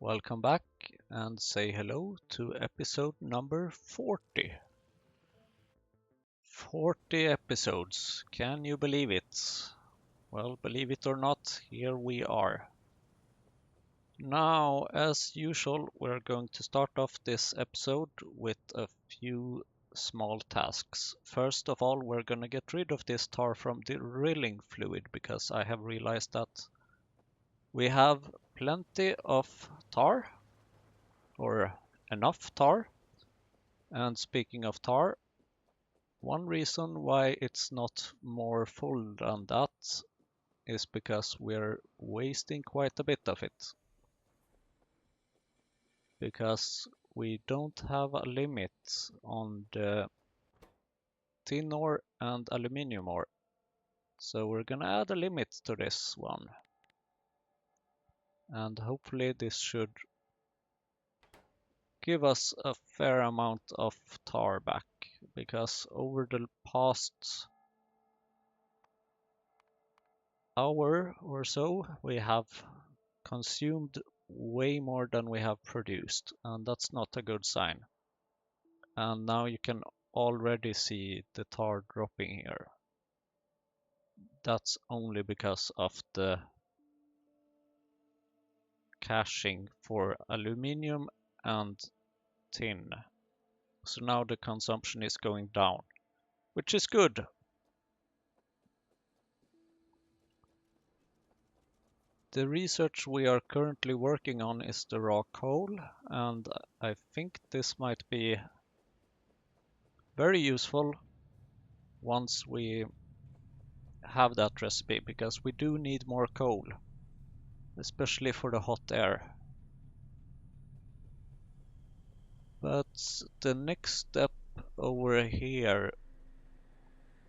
Welcome back and say hello to episode number 40. 40 episodes, can you believe it? Well, believe it or not, here we are. Now, as usual, we're going to start off this episode with a few small tasks. First of all, we're gonna get rid of this tar from the drilling fluid because I have realized that we have plenty of tar, or enough tar. And speaking of tar, one reason why it's not more full than that is because we're wasting quite a bit of it. Because we don't have a limit on the tin ore and aluminium ore. So we're gonna add a limit to this one. And hopefully this should give us a fair amount of tar back, because over the past hour or so we have consumed way more than we have produced, and that's not a good sign. And now you can already see the tar dropping here. That's only because of the caching for aluminium and tin. So now the consumption is going down, which is good. The research we are currently working on is the raw coal, and I think this might be very useful once we have that recipe, because we do need more coal, especially for the hot air. But the next step over here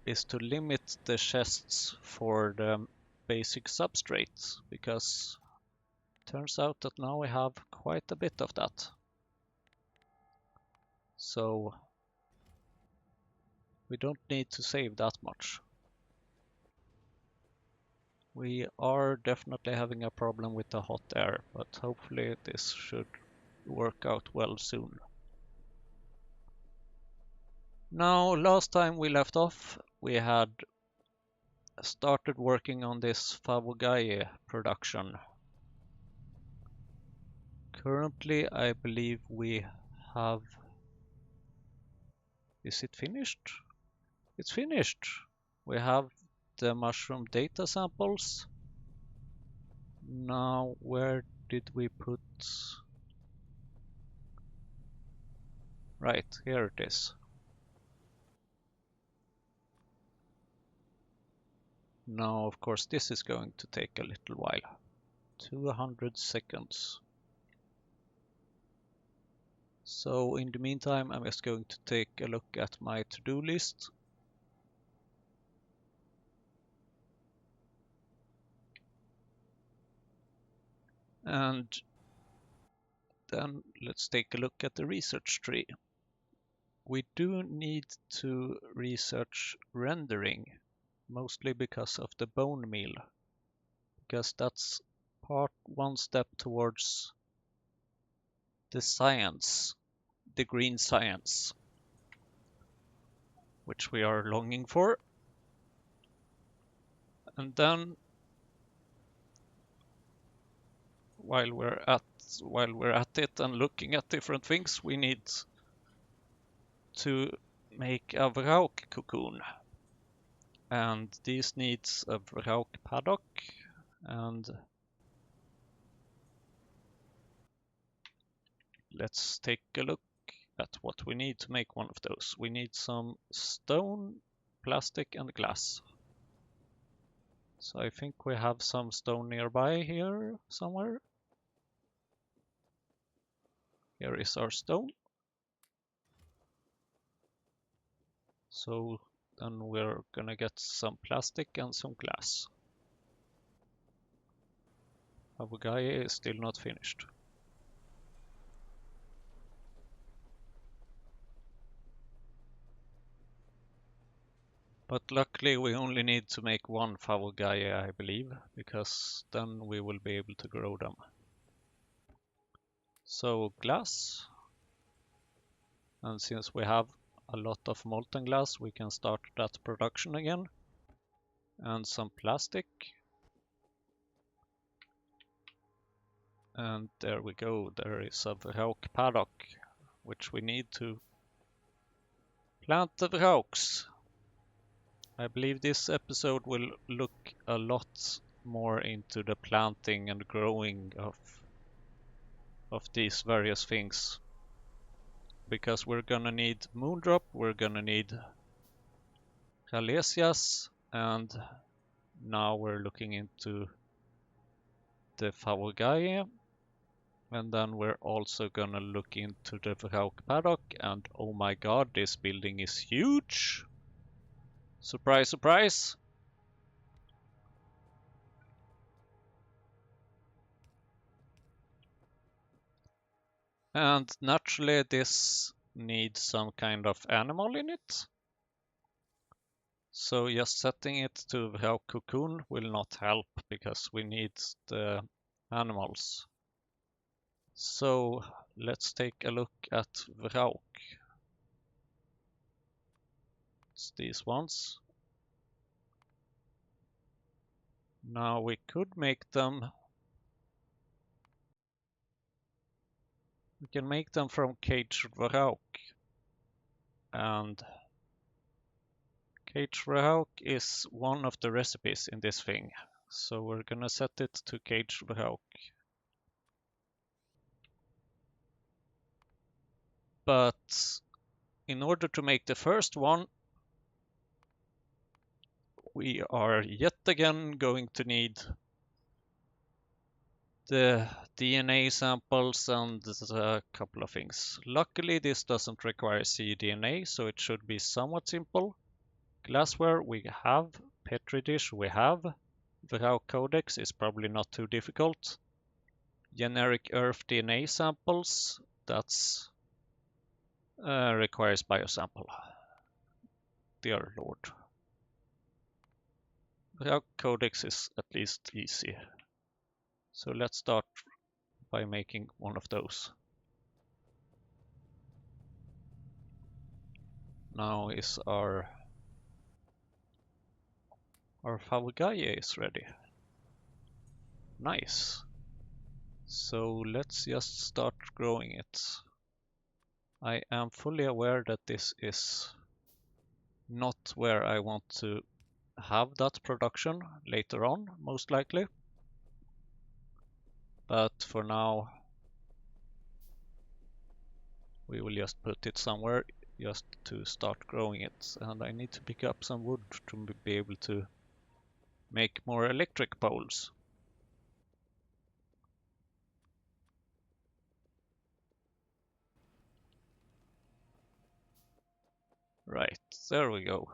is to limit the chests for the basic substrate, because it turns out that now we have quite a bit of that. So we don't need to save that much. We are definitely having a problem with the hot air, but hopefully this should work out well soon. Now, last time we left off, we had started working on this Fawogae production. Currently, I believe we have... Is it finished? It's finished! We have the mushroom data samples. Now, where did we put... Right, here it is. Now, of course, this is going to take a little while. 200 seconds. So in the meantime, I'm just going to take a look at my to-do list. And then let's take a look at the research tree. We do need to research rendering, mostly because of the bone meal, because that's one step towards the science, the green science, which we are longing for. And then while we're at it and looking at different things, we need to make a Vraaaaaaaauuuuukkkkk cocoon, and this needs a Vraaaaaaaaaauuuuukkk paddock. And let's take a look at what we need to make one of those. We need some stone, plastic, and glass. So I think we have some stone nearby here somewhere. Here is our stone. So then we're gonna get some plastic and some glass. Fawogae is still not finished. But luckily we only need to make one Fawogae, I believe, because then we will be able to grow them. So glass, and since we have a lot of molten glass, we can start that production again. And some plastic. And there we go, there is a Vraaaaaaaauuuuukkkkk paddock, which we need to plant the Vraaaaaaaaks. I believe this episode will look a lot more into the planting and growing of these various things. Because we're gonna need Moondrop, we're gonna need Ralesias, and now we're looking into the Fawogae. And then we're also gonna look into the Vraaaaaaaauuuuukkk paddock, and oh my god, this building is huge! Surprise, surprise! And naturally this needs some kind of animal in it. So just setting it to Vraaaaaaaauuuuukkk cocoon will not help, because we need the animals. So let's take a look at Vraaaaaaaauuuuukkk. It's these ones. Now we could make them. We can make them from caged Vraaaaaaaauuuuukkk. And caged Vraaaaaaaauuuuukkk is one of the recipes in this thing. So we're gonna set it to caged Vraaaaaaaauuuuukkk. But in order to make the first one, we are yet again going to need the DNA samples and a couple of things. Luckily, this doesn't require cDNA, so it should be somewhat simple. Glassware we have, Petri dish we have, Vraaaaaaaauuuuukkk codex is probably not too difficult. Generic Earth DNA samples, that's requires biosample. Dear Lord. Vraaaaaaaauuuuukkk codex is at least easy. So let's start by making one of those. Now is our Fawogae is ready. Nice. So let's just start growing it. I am fully aware that this is not where I want to have that production later on, most likely. But for now, we will just put it somewhere just to start growing it. And I need to pick up some wood to be able to make more electric poles. Right, there we go.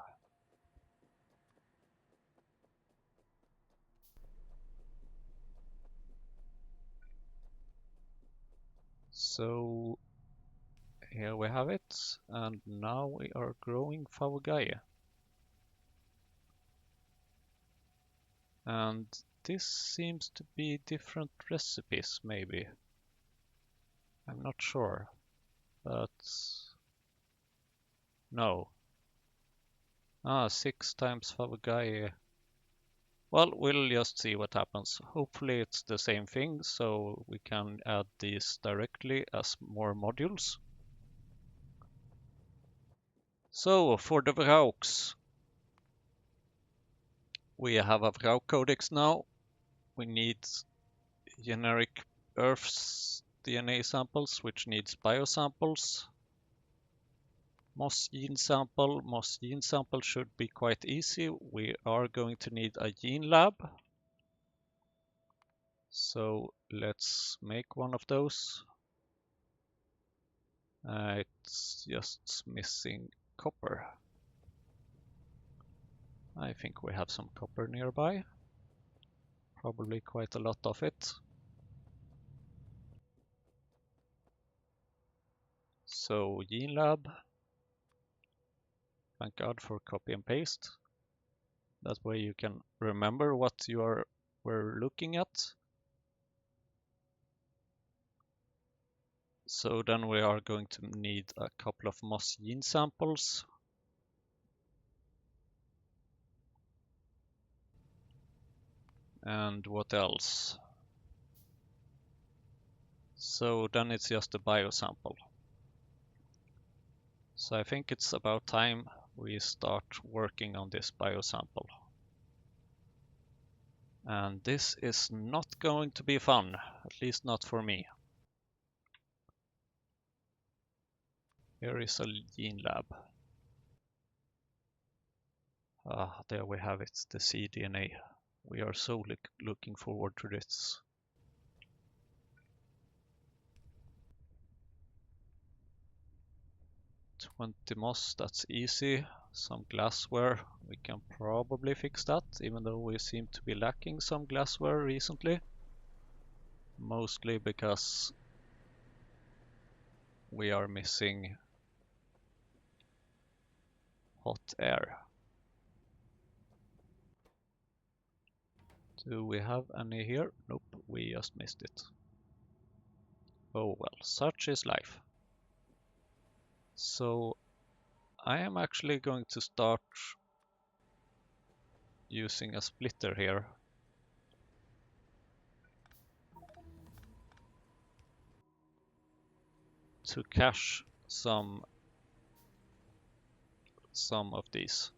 So here we have it, and now we are growing Fawogae. And this seems to be different recipes, maybe. I'm not sure, but no. 6 times Fawogae. Well, we'll just see what happens. Hopefully it's the same thing, so we can add these directly as more modules. So, for the Vraaaaaaaauuuukkks, we have a Vraaaaaaaauuuuukkk codex now. We need generic Earth's DNA samples, which needs biosamples. Moss gene sample should be quite easy. We are going to need a gene lab. So let's make one of those. It's just missing copper. I think we have some copper nearby. Probably quite a lot of it. So gene lab. Thank God for copy and paste. That way you can remember what you were looking at. So then we are going to need a couple of moss gene samples. And what else? So then it's just a biosample. So I think it's about time we start working on this biosample. And this is not going to be fun, at least not for me. Here is a gene lab. Ah, there we have it, the cDNA. We are so looking forward to this. $20 moss, that's easy. Some glassware, we can probably fix that, even though we seem to be lacking some glassware recently. Mostly because we are missing hot air. Do we have any here? Nope, we just missed it. Oh well, such is life. So I am actually going to start using a splitter here. To cache some of these.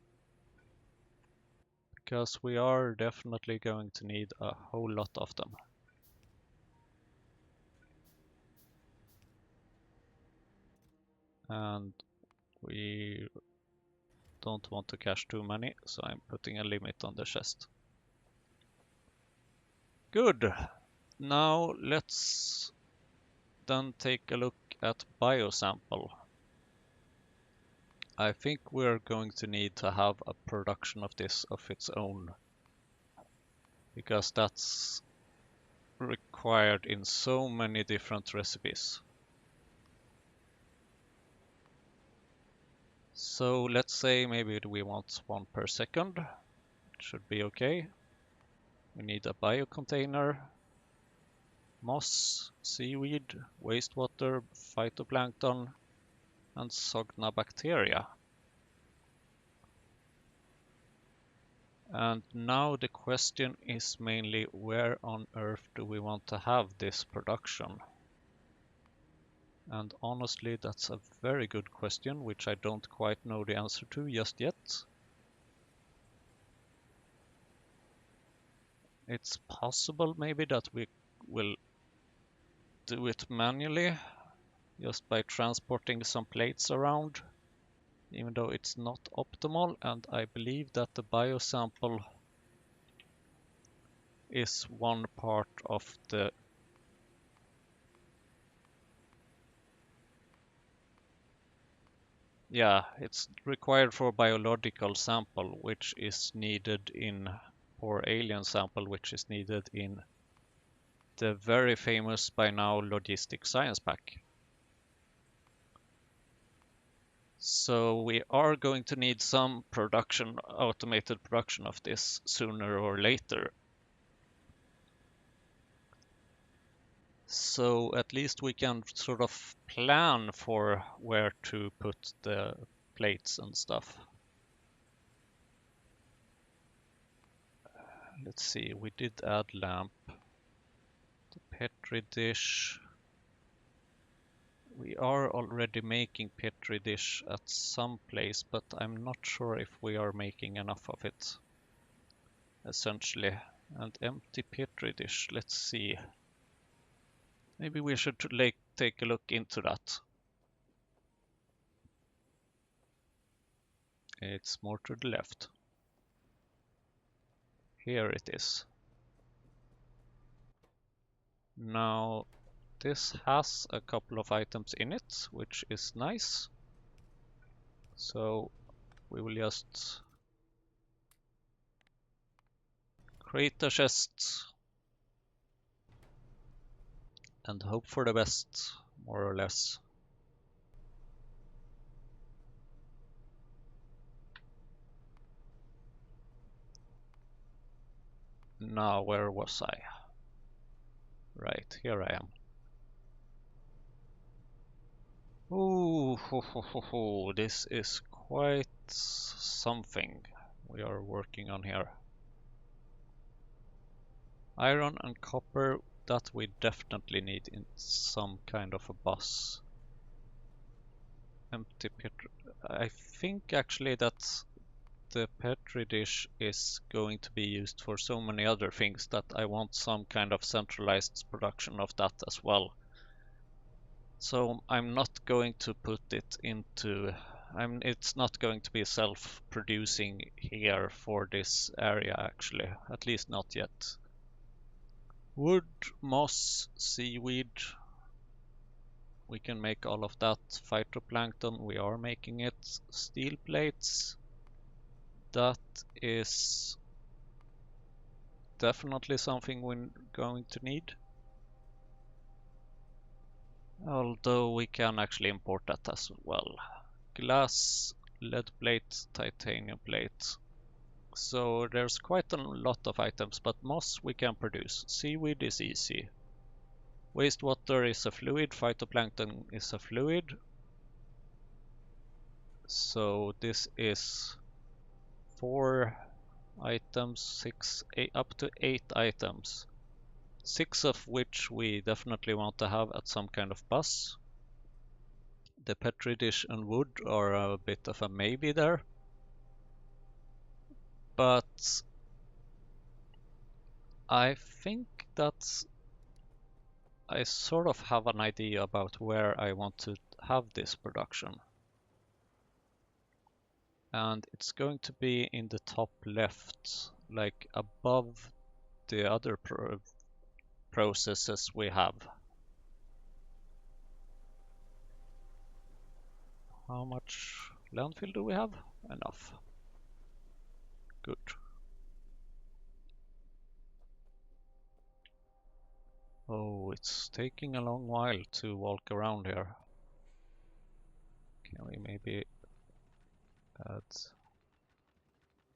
Because we are definitely going to need a whole lot of them. And we don't want to cache too many, so I'm putting a limit on the chest. Good. Now let's then take a look at biosample. I think we're going to need to have a production of this of its own, because that's required in so many different recipes. So let's say maybe we want 1 per second. It should be okay. We need a biocontainer, moss, seaweed, wastewater, phytoplankton, and Sogna bacteria. And now the question is mainly, where on earth do we want to have this production? And honestly, that's a very good question, which I don't quite know the answer to just yet. It's possible maybe that we will do it manually, just by transporting some plates around, even though it's not optimal, and I believe that the biosample is one part of the it's required for biological sample, which is needed in, or alien sample, which is needed in the very famous by now logistic science pack. So we are going to need some production, automated production of this sooner or later. So at least we can sort of plan for where to put the plates and stuff. Let's see, we did add lamp, the petri dish. We are already making petri dish at some place, but I'm not sure if we are making enough of it, essentially. And empty petri dish, let's see. Maybe we should take a look into that. It's more to the left. Here it is. Now, this has a couple of items in it, which is nice. So we will just create a chest and hope for the best, more or less. Now, where was I? Right, here I am. Ooh, this is quite something we are working on here. Iron and copper, that we definitely need in some kind of a bus. Empty pit. I think actually that the Petri dish is going to be used for so many other things that I want some kind of centralized production of that as well. So I'm not going to put it into, it's not going to be self-producing here for this area actually, at least not yet. Wood, moss, seaweed, we can make all of that. Phytoplankton, we are making it. Steel plates, that is definitely something we're going to need. Although we can actually import that as well. Glass, lead plate, titanium plate. So there's quite a lot of items, but moss we can produce. Seaweed is easy. Wastewater is a fluid, phytoplankton is a fluid. So this is 4 items, 6, 8, up to 8 items. 6 of which we definitely want to have at some kind of bus. The Petri dish and wood are a bit of a maybe there. But I think that I sort of have an idea about where I want to have this production. And it's going to be in the top left, like above the other processes we have. How much landfill do we have? Enough. Good. Oh, it's taking a long while to walk around here. Can we maybe add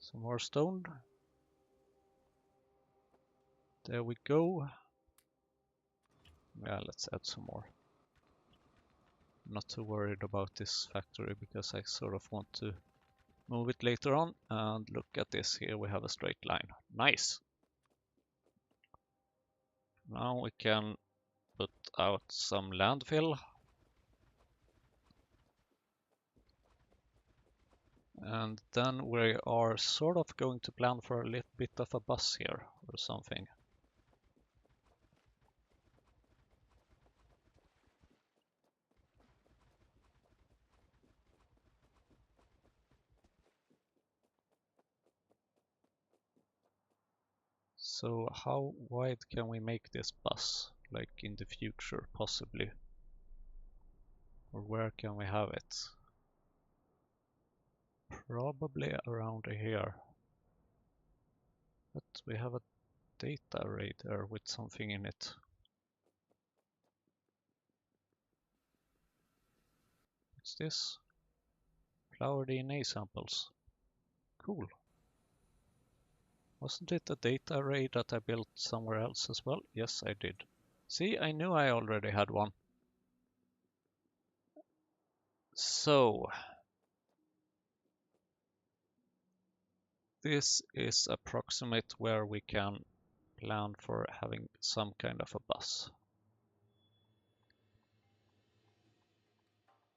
some more stone? There we go. Yeah, let's add some more. I'm not too worried about this factory because I sort of want to move it later on. And look at this, here we have a straight line. Nice! Now we can put out some landfill. And then we are sort of going to plan for a little bit of a bus here or something. So how wide can we make this bus, like in the future, possibly? Or where can we have it? Probably around here. But we have a data array there with something in it. What's this? Flower DNA samples. Cool. Wasn't it a data array that I built somewhere else as well? Yes, I did. See, I knew I already had one. So, this is approximate where we can plan for having some kind of a bus.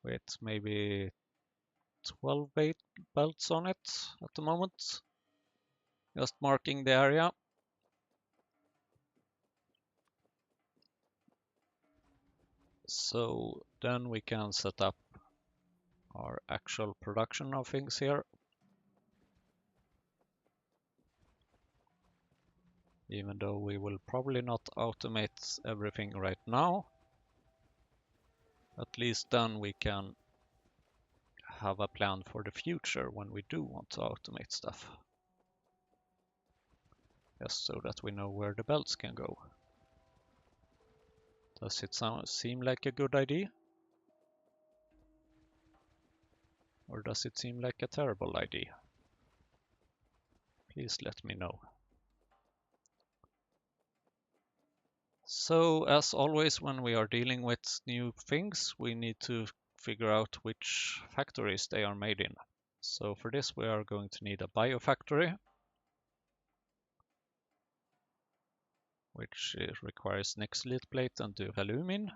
With maybe 12 belts on it at the moment. Just marking the area. So then we can set up our actual production of things here. Even though we will probably not automate everything right now. At least then we can have a plan for the future when we do want to automate stuff. Just so that we know where the belts can go. Does it seem like a good idea? Or does it seem like a terrible idea? Please let me know. So as always, when we are dealing with new things, we need to figure out which factories they are made in. So for this we are going to need a biofactory, which requires Nexelite plate and duralumin.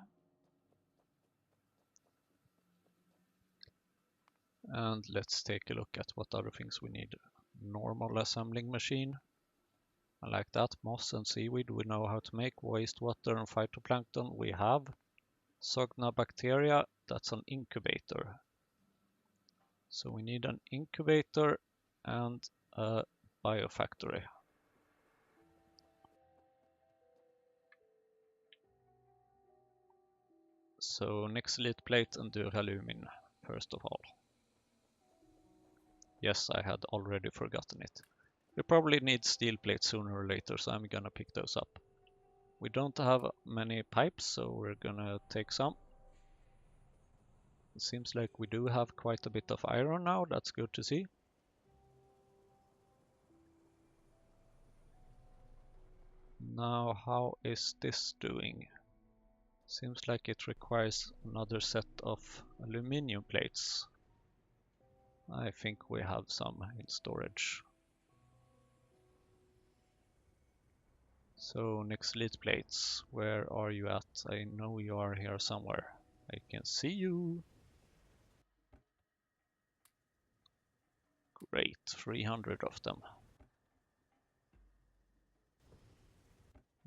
And let's take a look at what other things we need. Normal assembling machine. I like that. Moss and seaweed we know how to make. Wastewater and phytoplankton we have. Sogna bacteria, that's an incubator. So we need an incubator and a biofactory. So Nexelite plate and duralumin first of all. Yes, I had already forgotten it. We probably need steel plates sooner or later, so I'm gonna pick those up. We don't have many pipes, so we're gonna take some. It seems like we do have quite a bit of iron now, that's good to see. Now, how is this doing? Seems like it requires another set of aluminium plates. I think we have some in storage. So Nexelite plates, where are you at? I know you are here somewhere. I can see you. Great, 300 of them.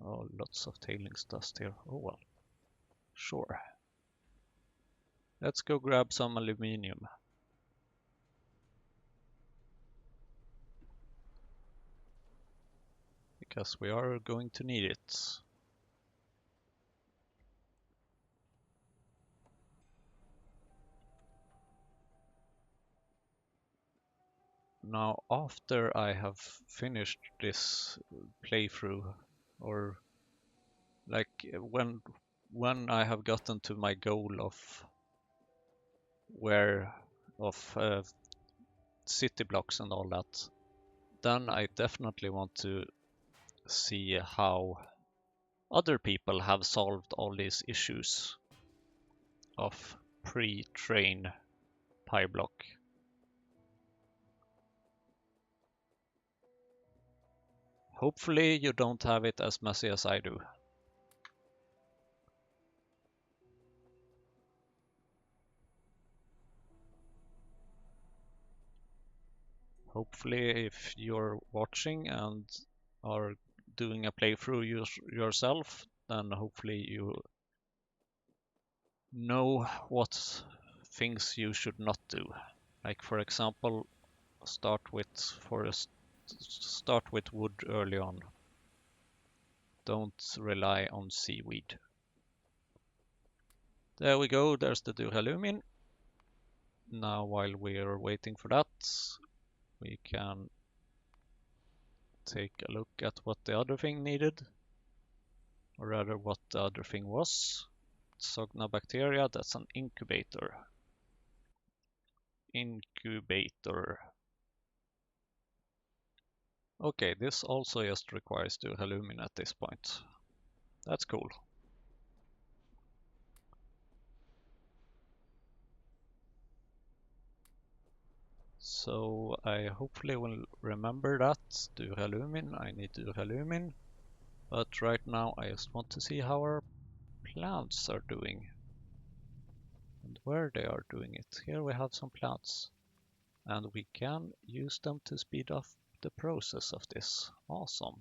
Oh, lots of tailings dust here. Oh well. Sure. Let's go grab some aluminium. Because we are going to need it. Now, after I have finished this playthrough, or like when I have gotten to my goal of city blocks and all that, then I definitely want to see how other people have solved all these issues of pre-train PyBlock. Hopefully you don't have it as messy as I do. Hopefully if you're watching and are doing a playthrough yourself, then hopefully you know what things you should not do. Like for example, start with wood early on. Don't rely on seaweed. There we go, there's the duralumin. Now while we're waiting for that, we can take a look at what the other thing needed, or rather what the other thing was. Sogna bacteria, that's an incubator. Incubator. Okay, this also just requires duralumin at this point. That's cool. So I hopefully will remember that. Duralumin, I need duralumin. But right now I just want to see how our plants are doing. And where they are doing it. Here we have some plants. And we can use them to speed up the process of this. Awesome.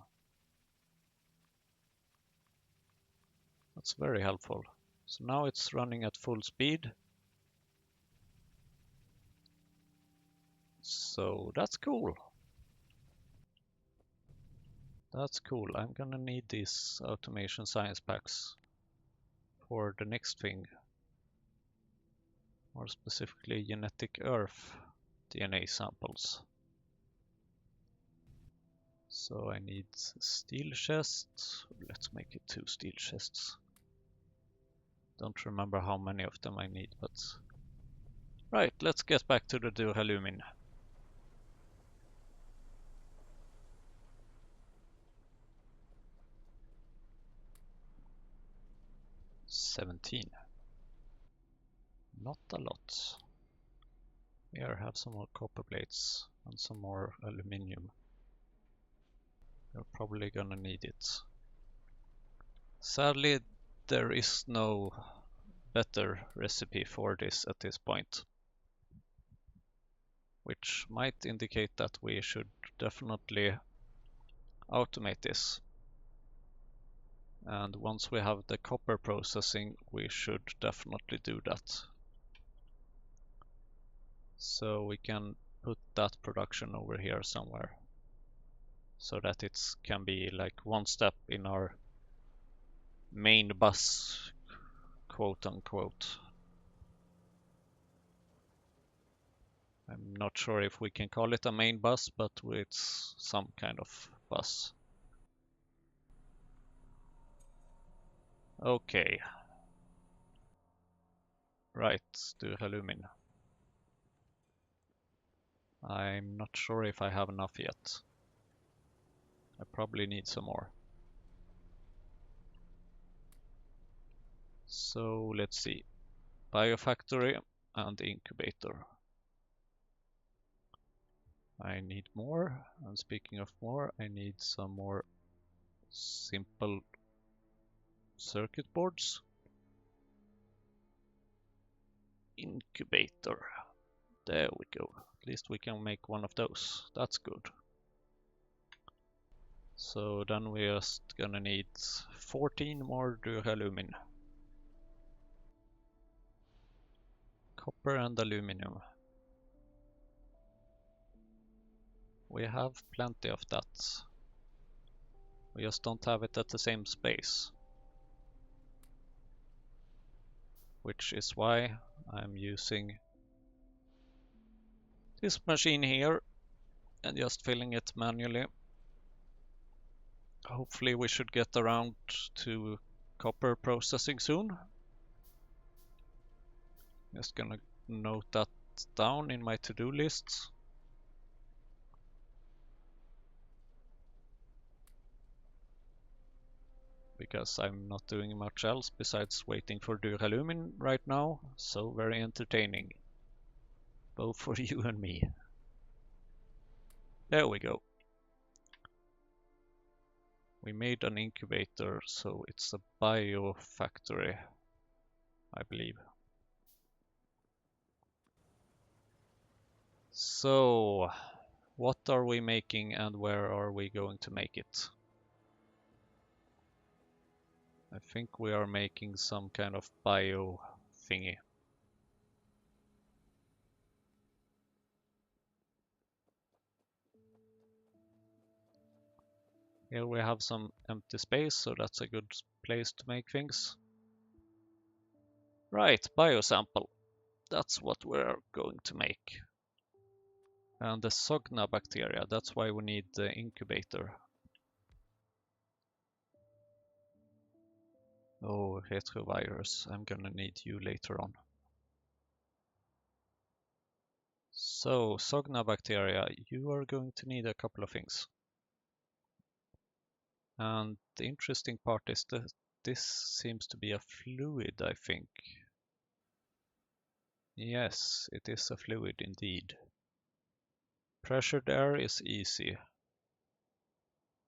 That's very helpful. So now it's running at full speed. So that's cool. That's cool. I'm gonna need these automation science packs for the next thing. More specifically, genetic earth DNA samples. So I need steel chests. Let's make it 2 steel chests. Don't remember how many of them I need, but... Right, let's get back to the duralumin. $17. Not a lot. Here, have some more copper plates and some more aluminium. You're probably gonna need it. Sadly, there is no better recipe for this at this point, which might indicate that we should definitely automate this. And once we have the copper processing, we should definitely do that. So we can put that production over here somewhere, so that it can be like one step in our main bus, quote unquote. I'm not sure if we can call it a main bus, but it's some kind of bus. Okay. Right, duralumin. I'm not sure if I have enough yet. I probably need some more. So let's see. Biofactory and incubator. I need more, and speaking of more, I need some more simple circuit boards. Incubator. There we go. At least we can make one of those. That's good. So then we're just gonna need 14 more duralumin. Copper and aluminum. We have plenty of that. We just don't have it at the same space. Which is why I'm using this machine here and just filling it manually. Hopefully we should get around to copper processing soon. Just gonna note that down in my to-do list. Because I'm not doing much else besides waiting for duralumin right now, so very entertaining. Both for you and me. There we go. We made an incubator, so it's a biofactory, I believe. So, what are we making and where are we going to make it? I think we are making some kind of bio thingy. Here we have some empty space, so that's a good place to make things. Right, biosample. That's what we're going to make. And the Sogna bacteria, that's why we need the incubator. Oh, retrovirus, I'm gonna need you later on. So, Sogna bacteria, you are going to need a couple of things. And the interesting part is that this seems to be a fluid, I think. Yes, it is a fluid indeed. Pressured air is easy.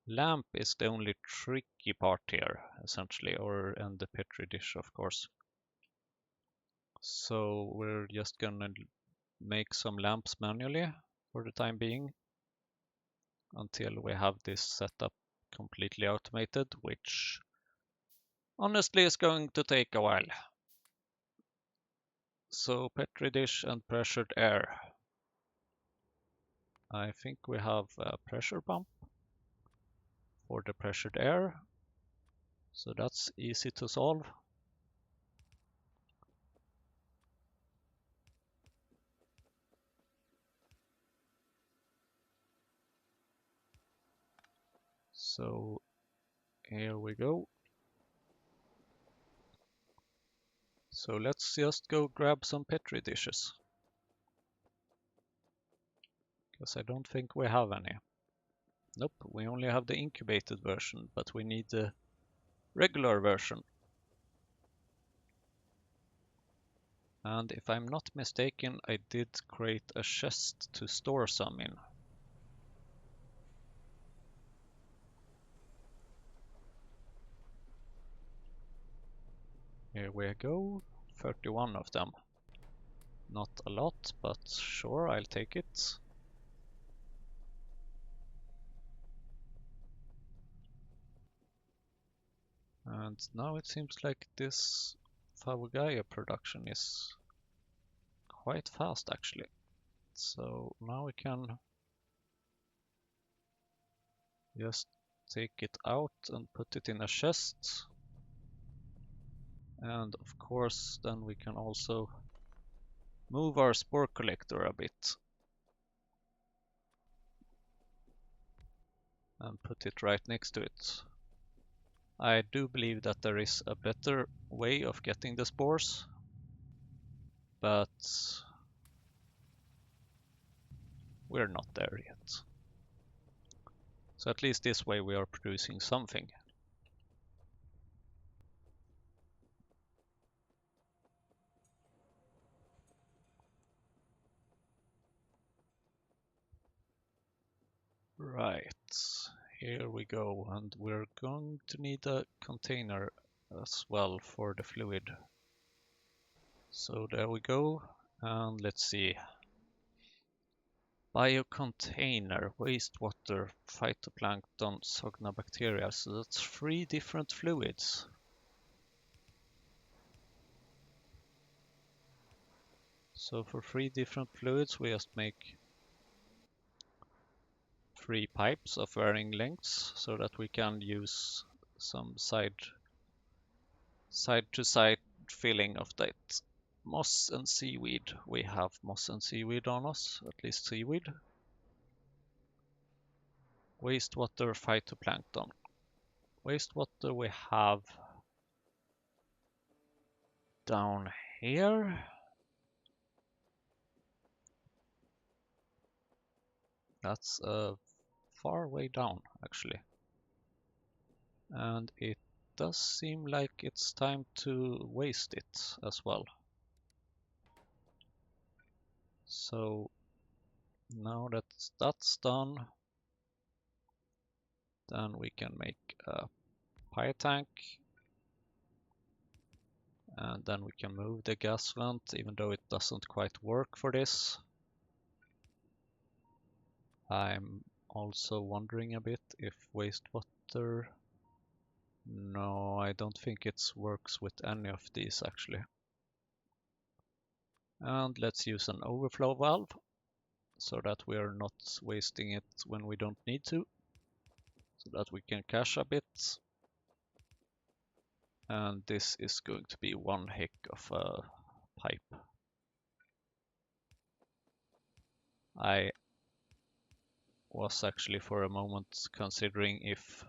Lamp is the only tricky part here, essentially, and the petri dish, of course. So we're just gonna make some lamps manually for the time being until we have this setup completely automated, which honestly is going to take a while. So petri dish and pressured air. I think we have a pressure pump for the pressured air, so that's easy to solve. So here we go. So let's just go grab some petri dishes, because I don't think we have any. Nope, we only have the incubated version, but we need the regular version. And if I'm not mistaken, I did create a chest to store some in. Here we go, 31 of them. Not a lot, but sure, I'll take it. And now it seems like this Fawogae production is quite fast actually. So now we can just take it out and put it in a chest. And of course, then we can also move our spore collector a bit and put it right next to it. I do believe that there is a better way of getting the spores, but we're not there yet. So at least this way we are producing something. Right, here we go, and we're going to need a container as well for the fluid. So there we go, and let's see. Biocontainer, wastewater, phytoplankton, bacteria. So that's 3 different fluids. So for 3 different fluids, we just make 3 pipes of varying lengths so that we can use some side to side filling of that moss and seaweed. We have moss and seaweed on us, at least seaweed. Wastewater, phytoplankton. Wastewater we have down here. That's far way down actually. And it does seem like it's time to waste it as well. So now that that's done, then we can make a pie tank, and then we can move the gas vent, even though it doesn't quite work for this. I'm also wondering a bit if wastewater... No, I don't think it works with any of these actually. And let's use an overflow valve so that we are not wasting it when we don't need to, so that we can cache a bit. And this is going to be one heck of a pipe. I was actually for a moment considering if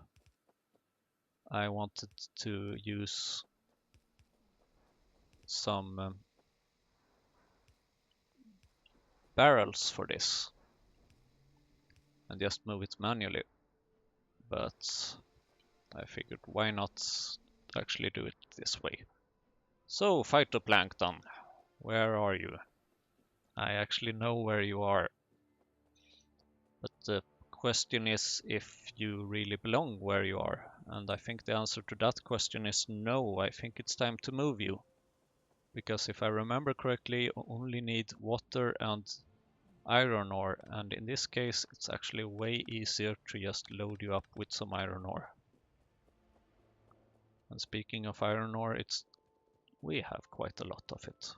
I wanted to use some barrels for this and just move it manually, but I figured why not actually do it this way. So phytoplankton, where are you? I actually know where you are, but the question is if you really belong where you are, and I think the answer to that question is no. I think it's time to move you, because if I remember correctly, you only need water and iron ore, and in this case it's actually way easier to just load you up with some iron ore. And speaking of iron ore, we have quite a lot of it.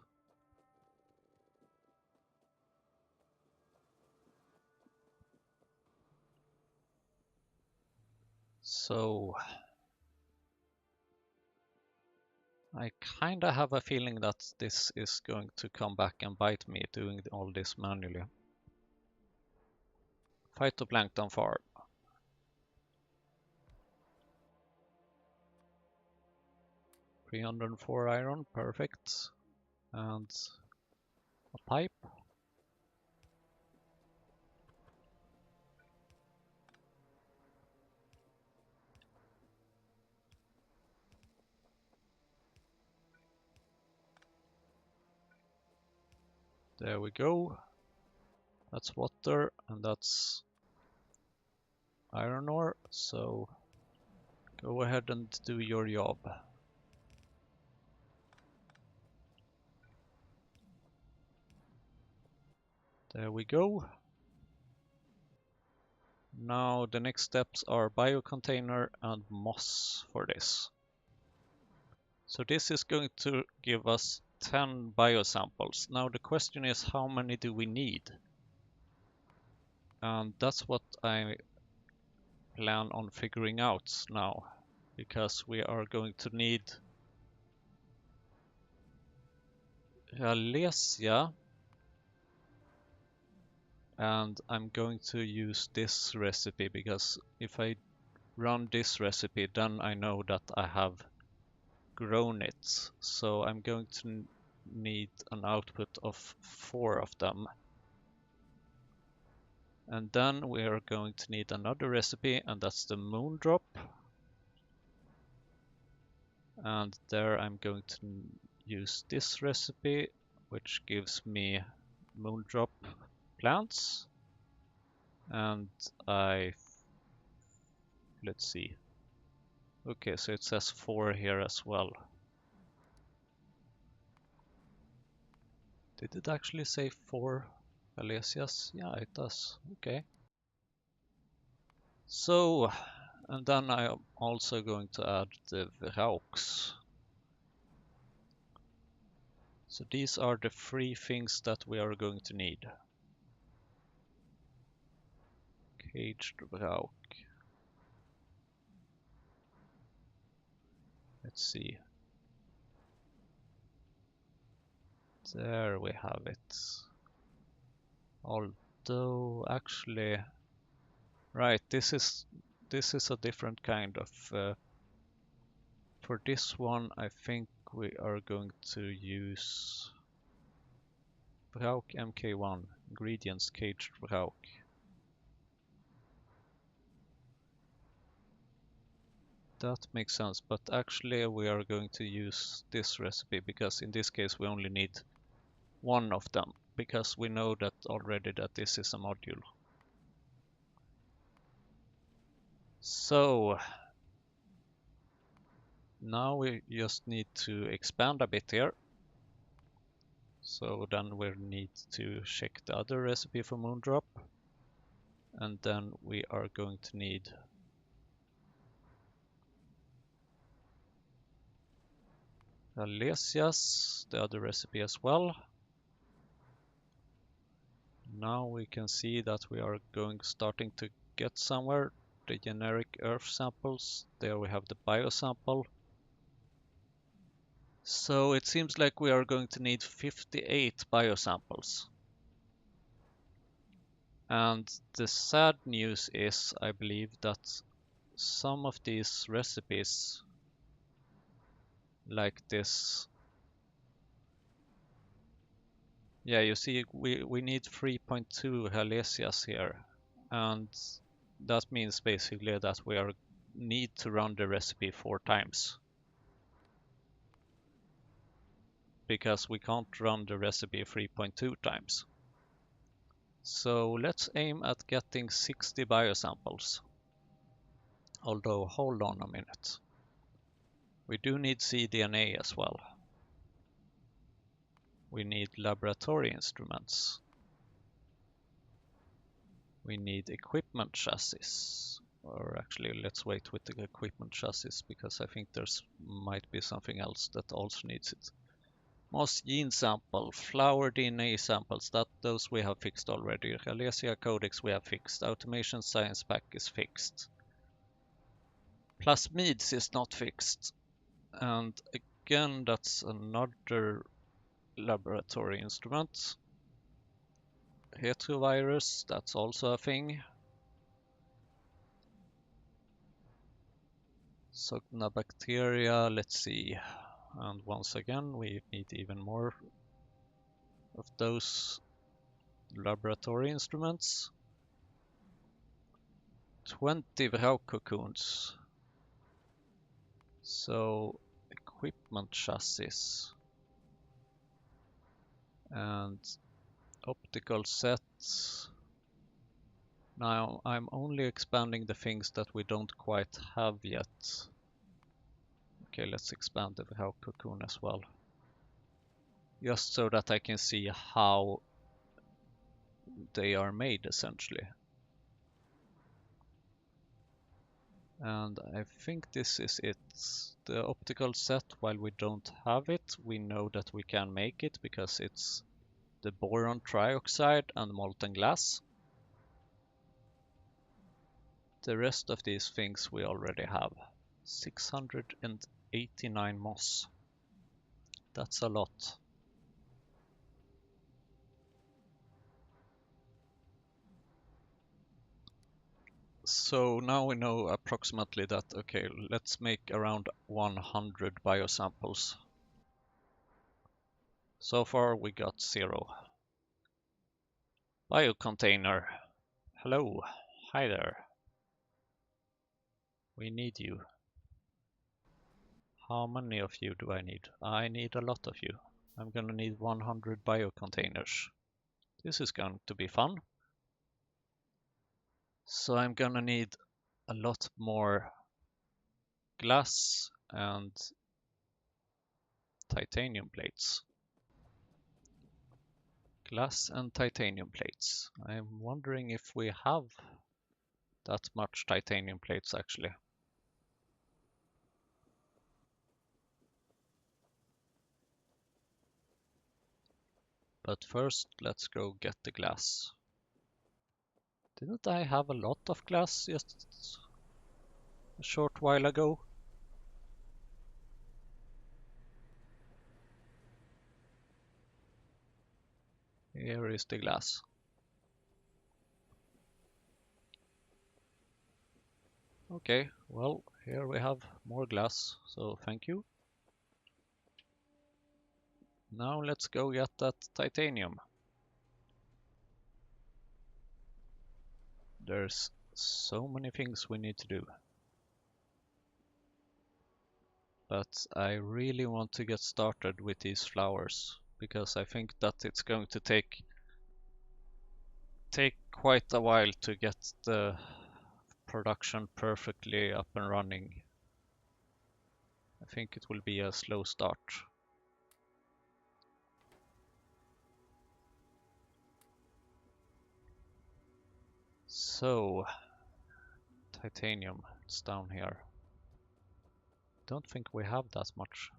So I kinda have a feeling that this is going to come back and bite me doing all this manually. Phytoplankton farm. $304 iron, perfect. And a pipe. There we go. That's water and that's iron ore, so go ahead and do your job. There we go. Now the next steps are biocontainer and moss for this. So this is going to give us 10 biosamples. Now the question is, how many do we need? And that's what I plan on figuring out now, because we are going to need Ralesia, and I'm going to use this recipe because if I run this recipe, then I know that I have grown it. So I'm going to need an output of 4 of them. And then we are going to need another recipe, and that's the moon drop. And there I'm going to use this recipe, which gives me moon drop plants. And let's see. Okay, so it says 4 here as well. Did it actually say 4 Alesias? Yeah, it does. Okay. So, and then I am also going to add the Vraaaaaaaauuuuuukkkkk. So these are the 3 things that we are going to need. Caged Vraaaaaaaauuuuuukk. Let's see. There we have it. Although actually, right, this is a different kind of. For this one, I think we are going to use Vraaaaaaaauuuuuukkk MK1 ingredients caged Vraaaaaaaauuuuuukkk. That makes sense, but actually we are going to use this recipe because in this case we only need 1 of them, because we know that already that this is a module. So now we just need to expand a bit here. So then we need to check the other recipe for moondrop, and then we are going to need Alesias, the other recipe as well. Now we can see that we are starting to get somewhere. The generic earth samples, there we have the biosample. So it seems like we are going to need 58 biosamples. And the sad news is, I believe, that some of these recipes, like this, yeah, you see, we need 3.2 Halesias here, and that means basically that we need to run the recipe 4 times, because we can't run the recipe 3.2 times. So let's aim at getting 60 biosamples. Although, hold on a minute. We do need cDNA as well. We need laboratory instruments. We need equipment chassis. Or actually, let's wait with the equipment chassis because I think there's might be something else that also needs it. Moss gene sample, flower DNA samples, those we have fixed already. Ralesia codex we have fixed. Automation science pack is fixed. Plasmids is not fixed. And again, that's another laboratory instrument. Retrovirus, that's also a thing. Bacteria, let's see. And once again, we need even more of those laboratory instruments. 20 Vrau cocoons. So, equipment chassis. And Optical sets. Now I'm only expanding the things that we don't quite have yet. Okay, let's expand the how cocoon as well. Just so that I can see how they are made essentially. And I think this is it. The optical set, while we don't have it, we know that we can make it because it's the boron trioxide and molten glass. The rest of these things we already have. 689 moss. That's a lot. So now we know approximately that, okay, let's make around 100 biosamples. So far we got 0. Biocontainer. Hello. Hi there. We need you. How many of you do I need? I need a lot of you. I'm gonna need 100 biocontainers. This is going to be fun. So I'm gonna need a lot more glass and titanium plates. Glass and titanium plates. I'm wondering if we have that much titanium plates actually. But first, let's go get the glass. Didn't I have a lot of glass just a short while ago? Here is the glass. Okay, well, here we have more glass, so thank you. Now let's go get that titanium. There's so many things we need to do. But I really want to get started with these flowers, because I think that it's going to take quite a while to get the production perfectly up and running. I think it will be a slow start. So, titanium, it's down here. Don't think we have that much.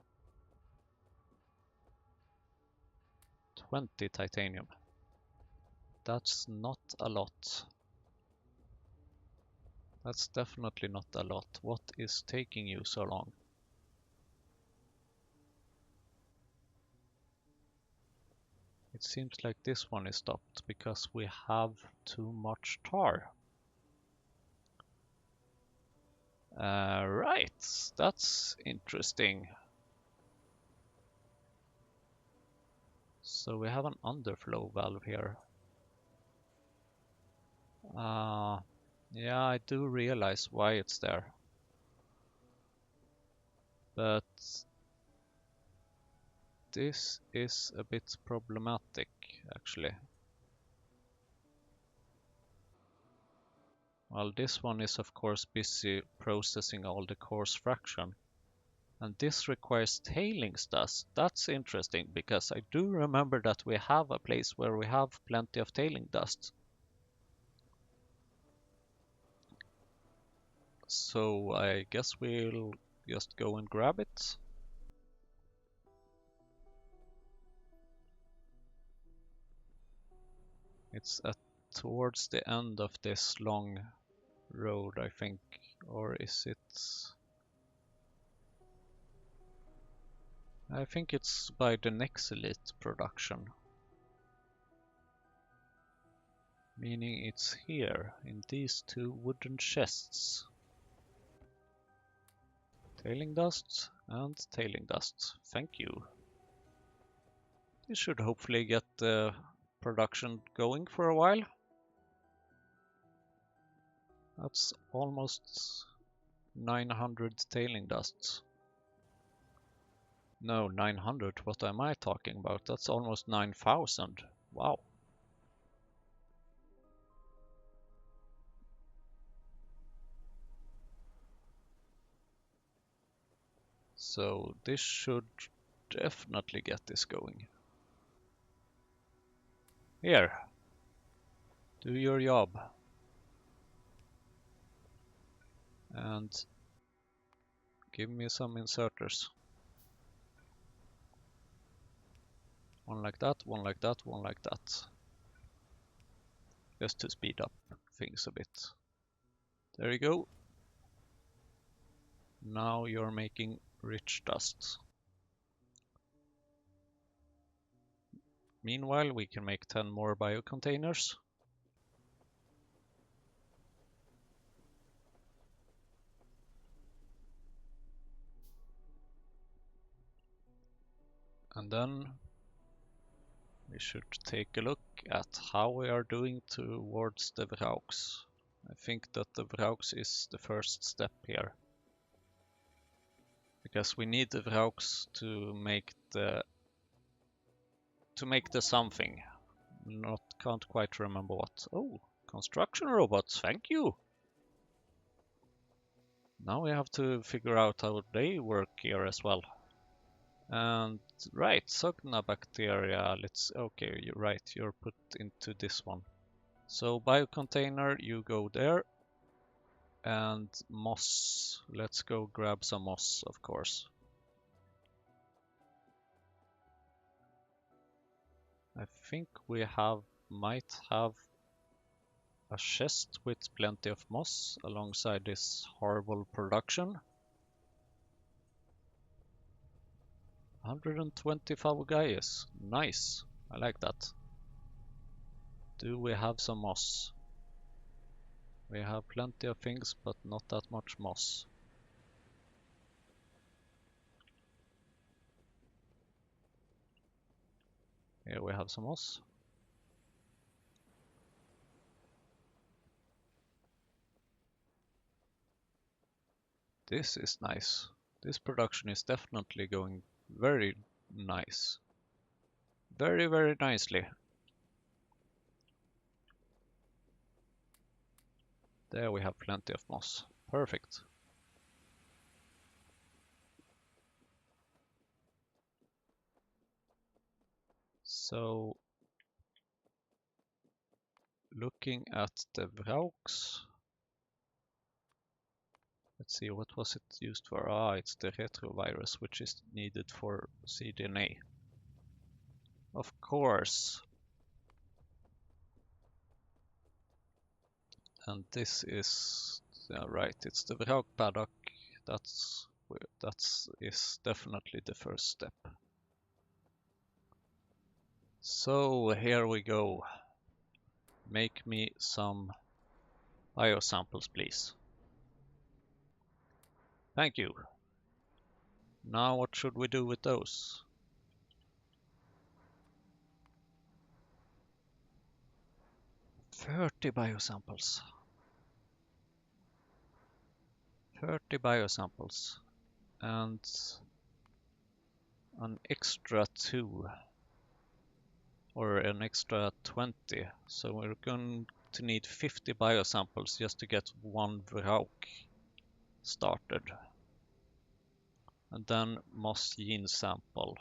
20 titanium. That's not a lot. That's definitely not a lot. What is taking you so long? It seems like this one is stopped because we have too much tar. Right, that's interesting. So we have an underflow valve here. Yeah, I do realize why it's there. But this is a bit problematic, actually. Well, this one is of course busy processing all the coarse fraction. And this requires tailings dust. That's interesting because I do remember that we have a place where we have plenty of tailing dust. So I guess we'll just go and grab it. It's towards the end of this long road, I think. Or is it? I think it's by the Nexelite production. Meaning it's here, in these two wooden chests. Tailing dust and tailing dust. Thank you. This should hopefully get the production going for a while. That's almost 900 tailing dusts. No, 900, what am I talking about? That's almost 9,000. Wow. So this should definitely get this going. Here, do your job. And give me some inserters. One like that, one like that, one like that. Just to speed up things a bit. There you go. Now you're making rich dust. Meanwhile, we can make 10 more biocontainers. And then we should take a look at how we are doing towards the Vraaaaaaaauuuuuukkkkk. I think that the Vraaaaaaaauuuuuuukkk is the first step here. Because we need the Vraaaaaaaauuuuuukkk to make the something. Can't quite remember what. Oh, construction robots, thank you. Now we have to figure out how they work here as well. And right, Sogna bacteria, okay, you're right, you're put into this one. So biocontainer, you go there. And moss, let's go grab some moss, of course. I think we might have a chest with plenty of moss alongside this horrible production. 120 Fawogae, nice, I like that. Do we have some moss? We have plenty of things, but not that much moss. Here we have some moss. This is nice. This production is definitely going very nice. Very, very nicely. There we have plenty of moss. Perfect. So, looking at the Vraaaaaaaauuuuukkk. Let's see, what was it used for? Ah, it's the retrovirus, which is needed for cDNA. Of course. And this is, right, it's the Vraaaaaaaauuuuuukkk paddock. That is definitely the first step. So here we go. Make me some biosamples, please. Thank you. Now what should we do with those? Thirty biosamples. 30 biosamples. And an extra 2. Or an extra 20. So we're going to need 50 biosamples just to get one Vraaaaaaaauuuuukkk started. And then moss gene sample.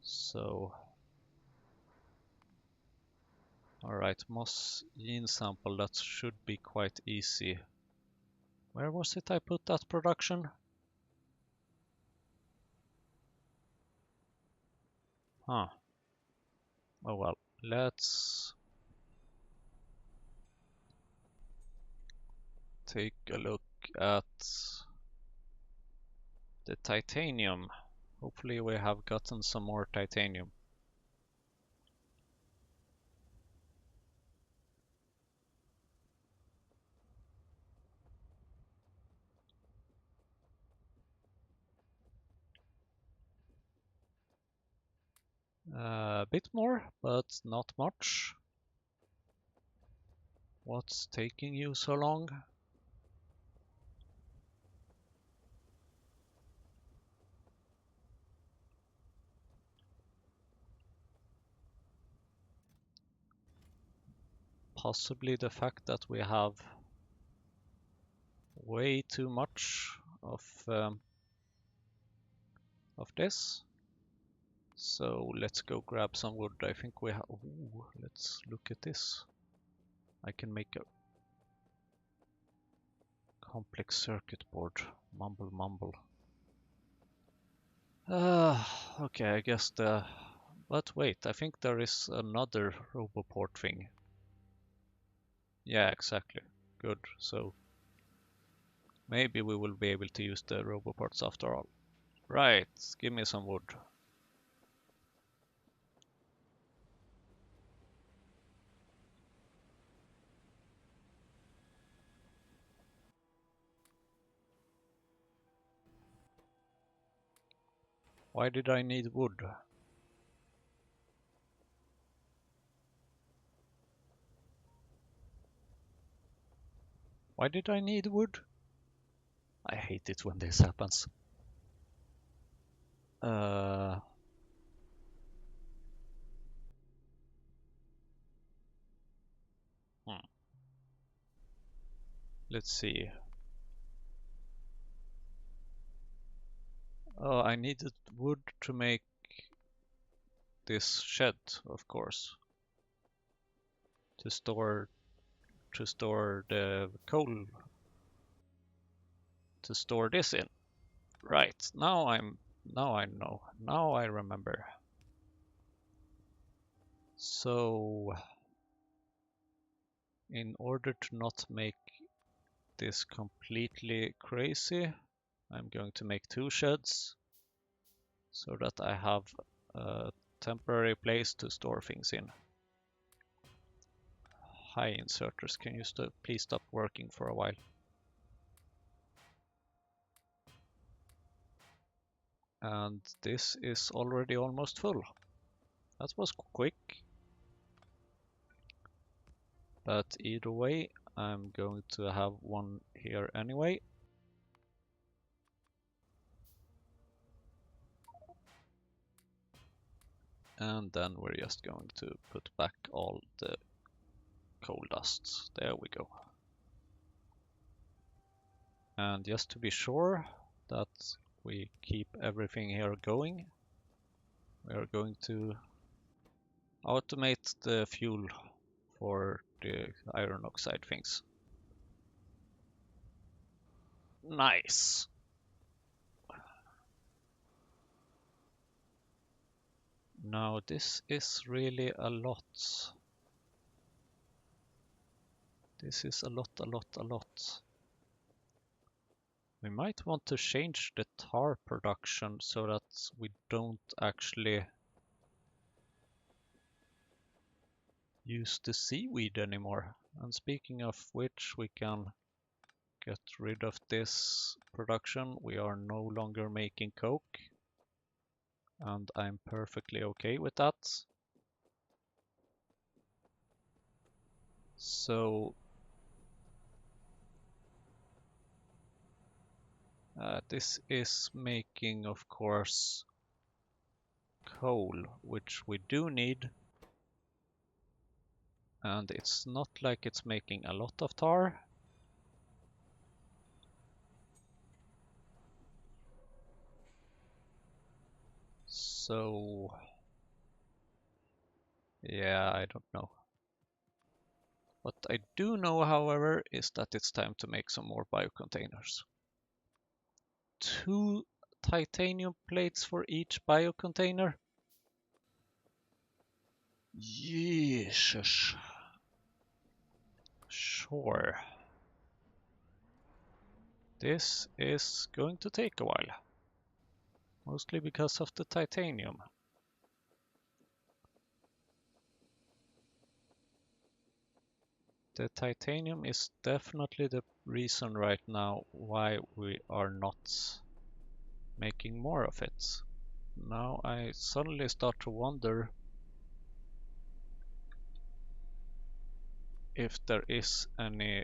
So, alright, moss gene sample, that should be quite easy. Where was it I put that production? Huh. Oh well, let's take a look at the titanium. Hopefully we have gotten some more titanium. A bit more, but not much. What's taking you so long? Possibly the fact that we have way too much of this. So let's go grab some wood. I think we have. Ooh, let's look at this. I can make a complex circuit board. Mumble, mumble. Okay, I guess the. But wait, I think there is another RoboPort thing. Yeah, exactly. Good. So maybe we will be able to use the RoboPorts after all. Right, give me some wood. Why did I need wood? Why did I need wood? I hate it when this happens. Hmm. Let's see. Oh, I needed wood to make this shed, of course, to store the coal, to store this in. Right. Now I know. Now I remember. So in order to not make this completely crazy, I'm going to make 2 sheds so that I have a temporary place to store things in. Hi inserters, can you please stop working for a while? And this is already almost full. That was quick. But either way, I'm going to have one here anyway. And then we're just going to put back all the coal dust. There we go. And just to be sure that we keep everything here going, we are going to automate the fuel for the iron oxide things. Nice. Now this is really a lot. This is a lot. We might want to change the tar production so that we don't actually use the seaweed anymore. And speaking of which, we can get rid of this production. We are no longer making coke, and I'm perfectly okay with that. So this is making, of course, coal, which we do need. And it's not like it's making a lot of tar. So yeah, I don't know. What I do know, however, is that it's time to make some more biocontainers. 2 titanium plates for each biocontainer? Jesus. Sure. This is going to take a while. Mostly because of the titanium. The titanium is definitely the reason right now why we are not making more of it. Now I suddenly start to wonder if there is any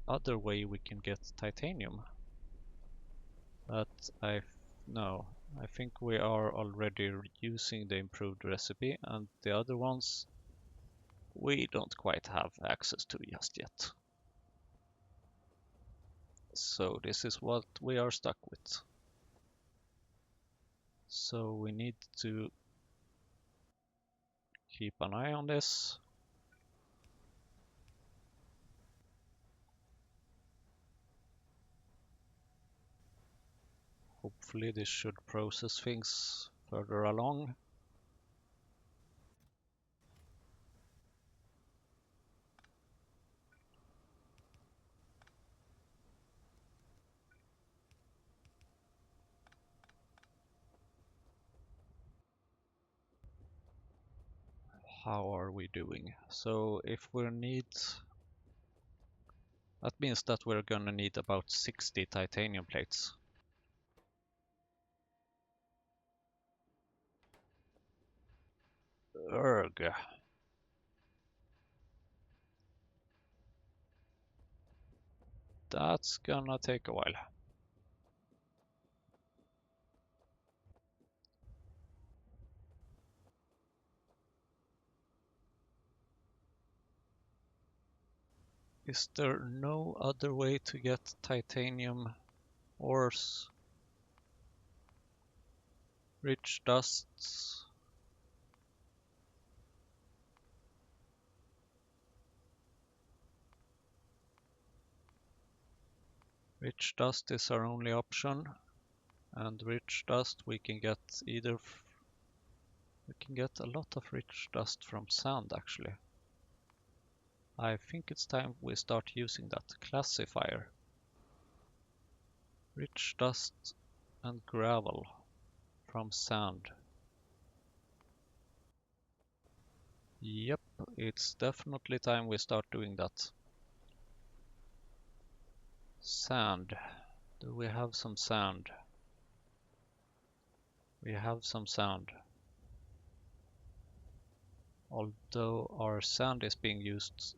other way we can get titanium. But no, I think we are already using the improved recipe, and the other ones we don't quite have access to just yet. So this is what we are stuck with. So we need to keep an eye on this. Hopefully this should process things further along. How are we doing? So if we need, that means that we're gonna need about 60 titanium plates. Urgh. That's gonna take a while. Is there no other way to get titanium ores? Rich dusts? Rich dust is our only option, and rich dust we can get either we can get a lot of rich dust from sand actually. I think it's time we start using that classifier. Rich dust and gravel from sand. Yep, it's definitely time we start doing that. Sand. Do we have some sand? We have some sand. Although our sand is being used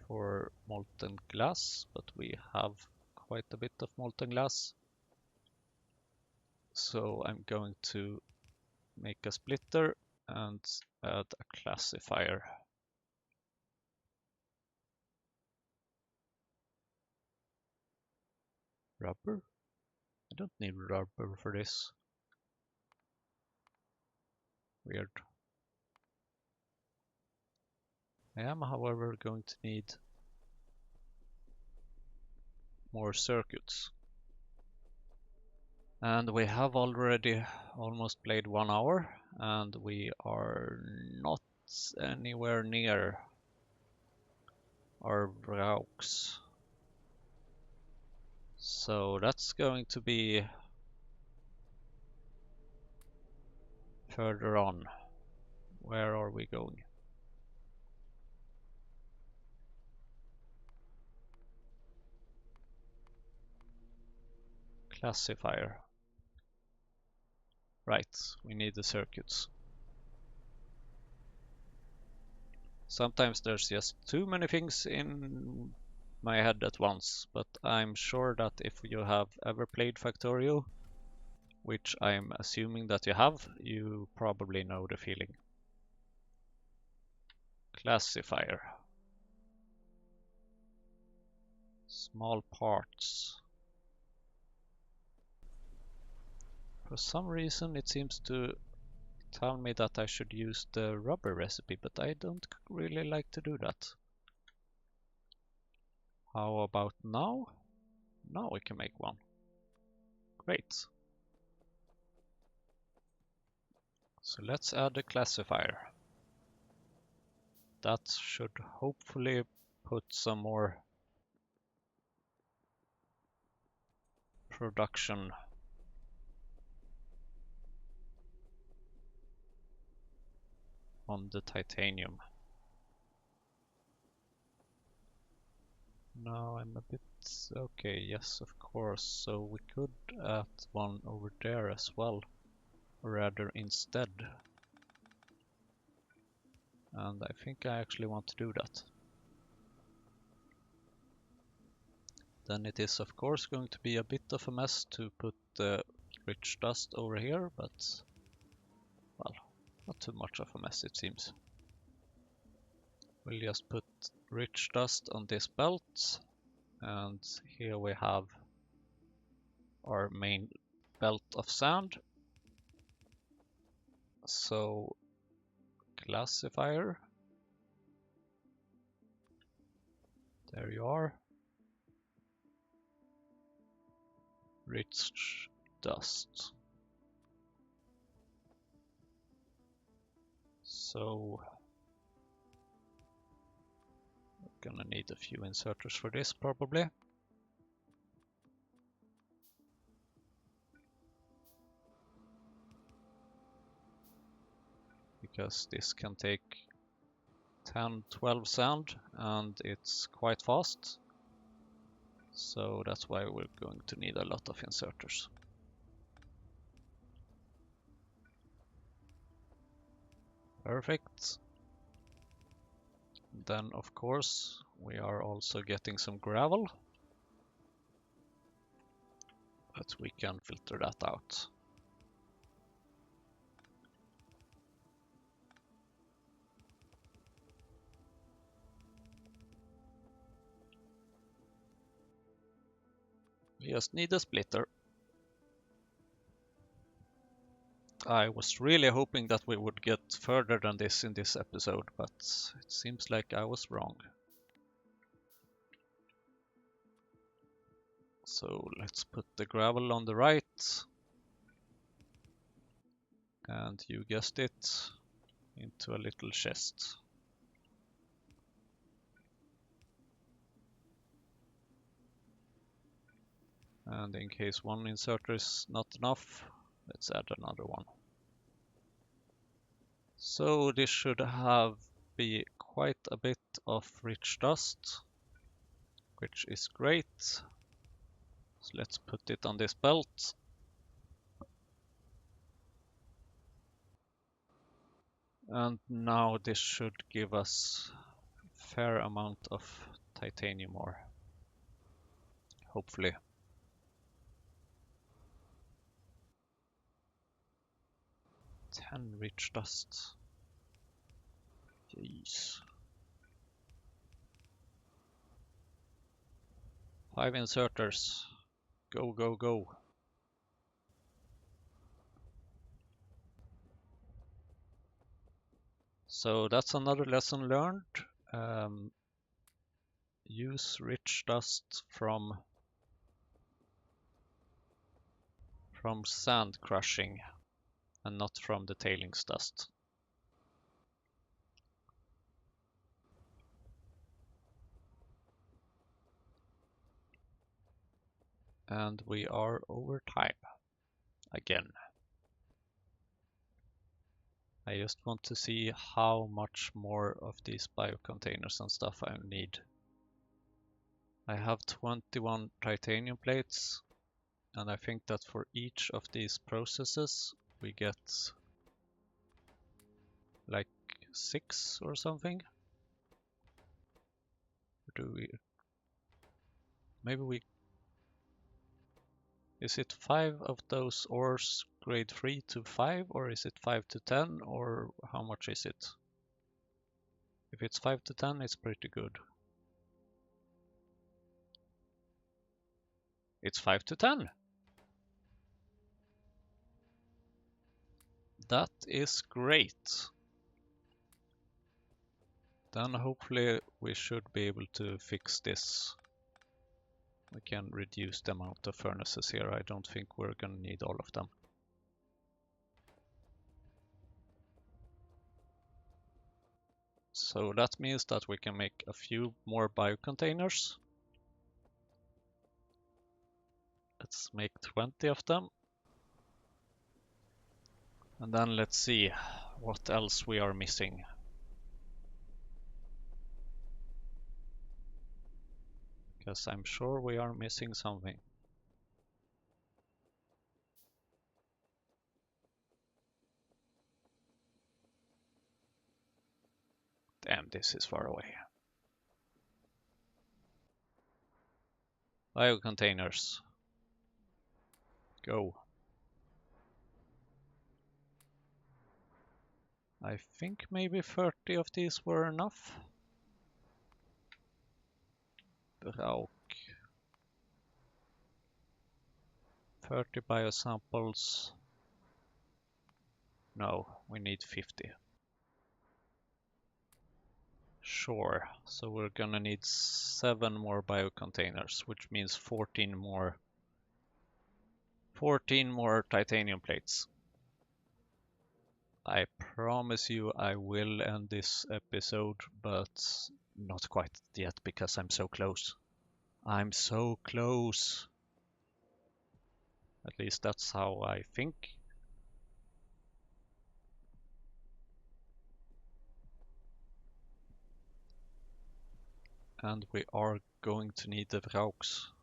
for molten glass, but we have quite a bit of molten glass. So I'm going to make a splitter and add a classifier. Rubber? I don't need rubber for this. Weird. I am, however, going to need more circuits. And we have already almost played 1 hour, and we are not anywhere near our Vraaaaaaaauuuuukkkkk. So that's going to be further on. Where are we going? Classifier. Right, we need the circuits. Sometimes there's just too many things in my head at once, but I'm sure that if you have ever played Factorio, which I'm assuming that you have, you probably know the feeling. Classifier. Small parts. For some reason it seems to tell me that I should use the rubber recipe, but I don't really like to do that. How about now? Now we can make one. Great. So let's add a classifier. That should hopefully put some more production on the titanium. Now I'm a bit okay, yes, of course. So we could add one over there as well, or rather instead. And I think I actually want to do that. Then it is of course going to be a bit of a mess to put the rich dust over here, but well, not too much of a mess it seems. We'll just put rich dust on this belt, and here we have our main belt of sand. So classifier, there you are. Rich dust. So we're gonna need a few inserters for this probably. Because this can take 10-12 sand and it's quite fast. So that's why we're going to need a lot of inserters. Perfect. Then of course we are also getting some gravel, but we can filter that out. We just need a splitter. I was really hoping that we would get further than this in this episode, but it seems like I was wrong. So let's put the gravel on the right. And you guessed it, into a little chest. And in case one inserter is not enough, let's add another one. So this should be quite a bit of rich dust, which is great. So let's put it on this belt. And now this should give us a fair amount of titanium ore, hopefully. Ten rich dust. Jeez. 5 inserters. Go, go, go. So that's another lesson learned. Use rich dust from sand crushing and not from the tailings dust. And we are over time again. I just want to see how much more of these biocontainers and stuff I need. I have 21 titanium plates, and I think that for each of these processes we get like 6 or something. Or do we? Maybe we. Is it 5 of those ores grade 3 to 5, or is it 5 to 10, or how much is it? If it's 5 to 10, it's pretty good. It's 5 to 10. That is great. Then hopefully we should be able to fix this. We can reduce the amount of furnaces here. I don't think we're gonna need all of them. So that means that we can make a few more biocontainers. Let's make 20 of them. And then let's see what else we are missing. Because I'm sure we are missing something. Damn, this is far away. Biocontainers. Go. I think maybe 30 of these were enough. 30 biosamples. No, we need 50. Sure, so we're gonna need 7 more biocontainers, which means 14 more titanium plates. I promise you I will end this episode, but not quite yet because I'm so close. I'm so close. At least that's how I think. And we are going to need the Vraaaaaaaauuuuuukkkkk.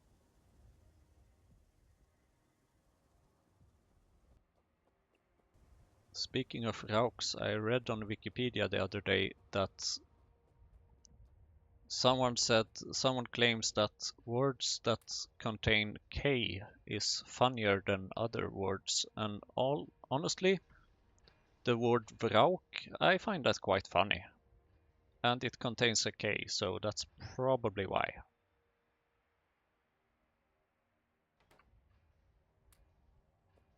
Speaking of Vraaaaaaaauuuuuukkk, I read on Wikipedia the other day that someone claims that words that contain K is funnier than other words, and honestly, the word Vrauk, I find that quite funny. And it contains a K, so that's probably why.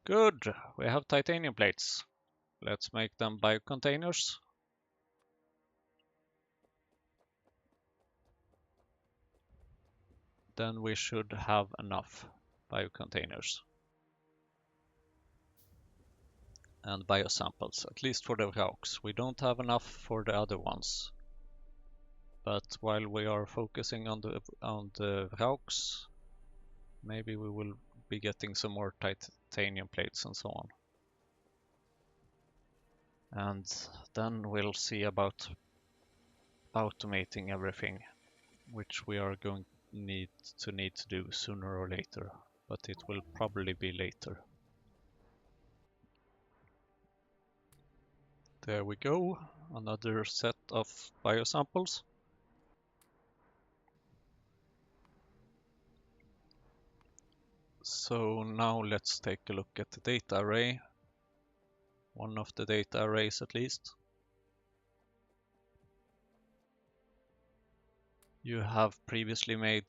Good, we have titanium plates. Let's make them biocontainers. Then we should have enough biocontainers. And biosamples, at least for the Vrauks. We don't have enough for the other ones. But while we are focusing on the Vrauks, maybe we will be getting some more titanium plates and so on. And then we'll see about automating everything, which we are going need to do sooner or later, but it will probably be later. There we go, another set of biosamples. So now let's take a look at the data array, one of the data arrays at least. You have previously made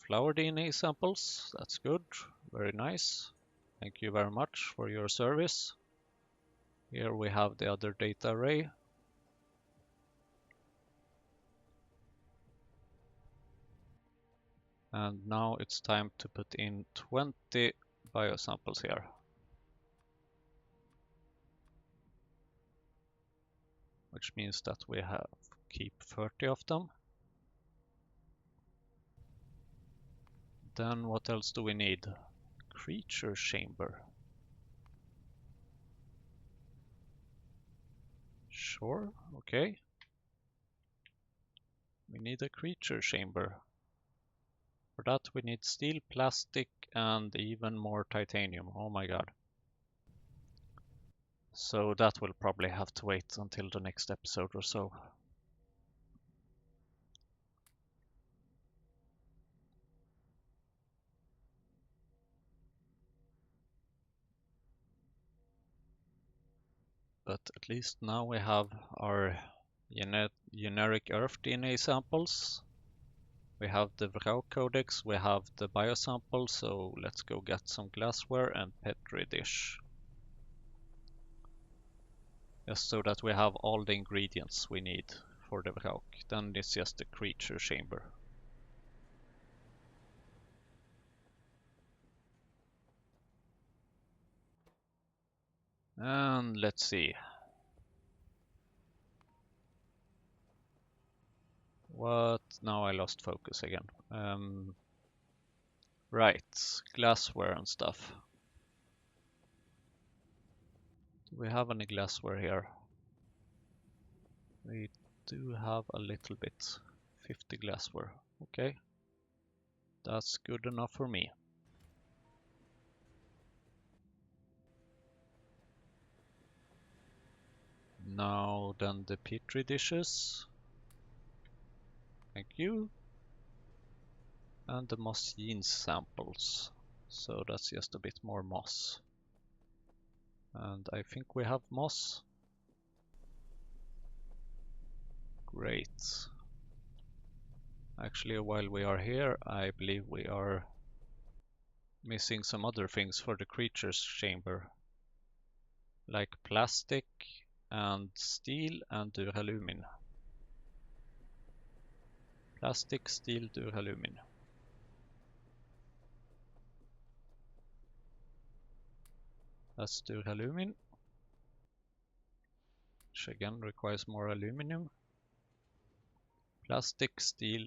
flower DNA samples, that's good, very nice. Thank you very much for your service. Here we have the other data array. And now it's time to put in 20 biosamples here. Which means that we have keep 30 of them. Then what else do we need? Creature chamber. Sure, okay. We need a creature chamber. For that we need steel, plastic, and even more titanium. Oh my god. So that will probably have to wait until the next episode or so. But at least now we have our generic Earth DNA samples. We have the Vrau codex, we have the biosample, so let's go get some glassware and petri dish. Just so that we have all the ingredients we need for the Vrauk. Then it's just the creature chamber. And let's see. What? Now I lost focus again. Right, glassware and stuff. Do we have any glassware here? We do have a little bit. 50 glassware. Okay. That's good enough for me. Now then the petri dishes. Thank you. And the moss jeans samples. So that's just a bit more moss. And I think we have moss. Great. Actually, while we are here, I believe we are missing some other things for the creature's chamber, like plastic and steel and duralumin. Plastic, steel, duralumin. That's duralumin, which again requires more aluminum. Plastic, steel,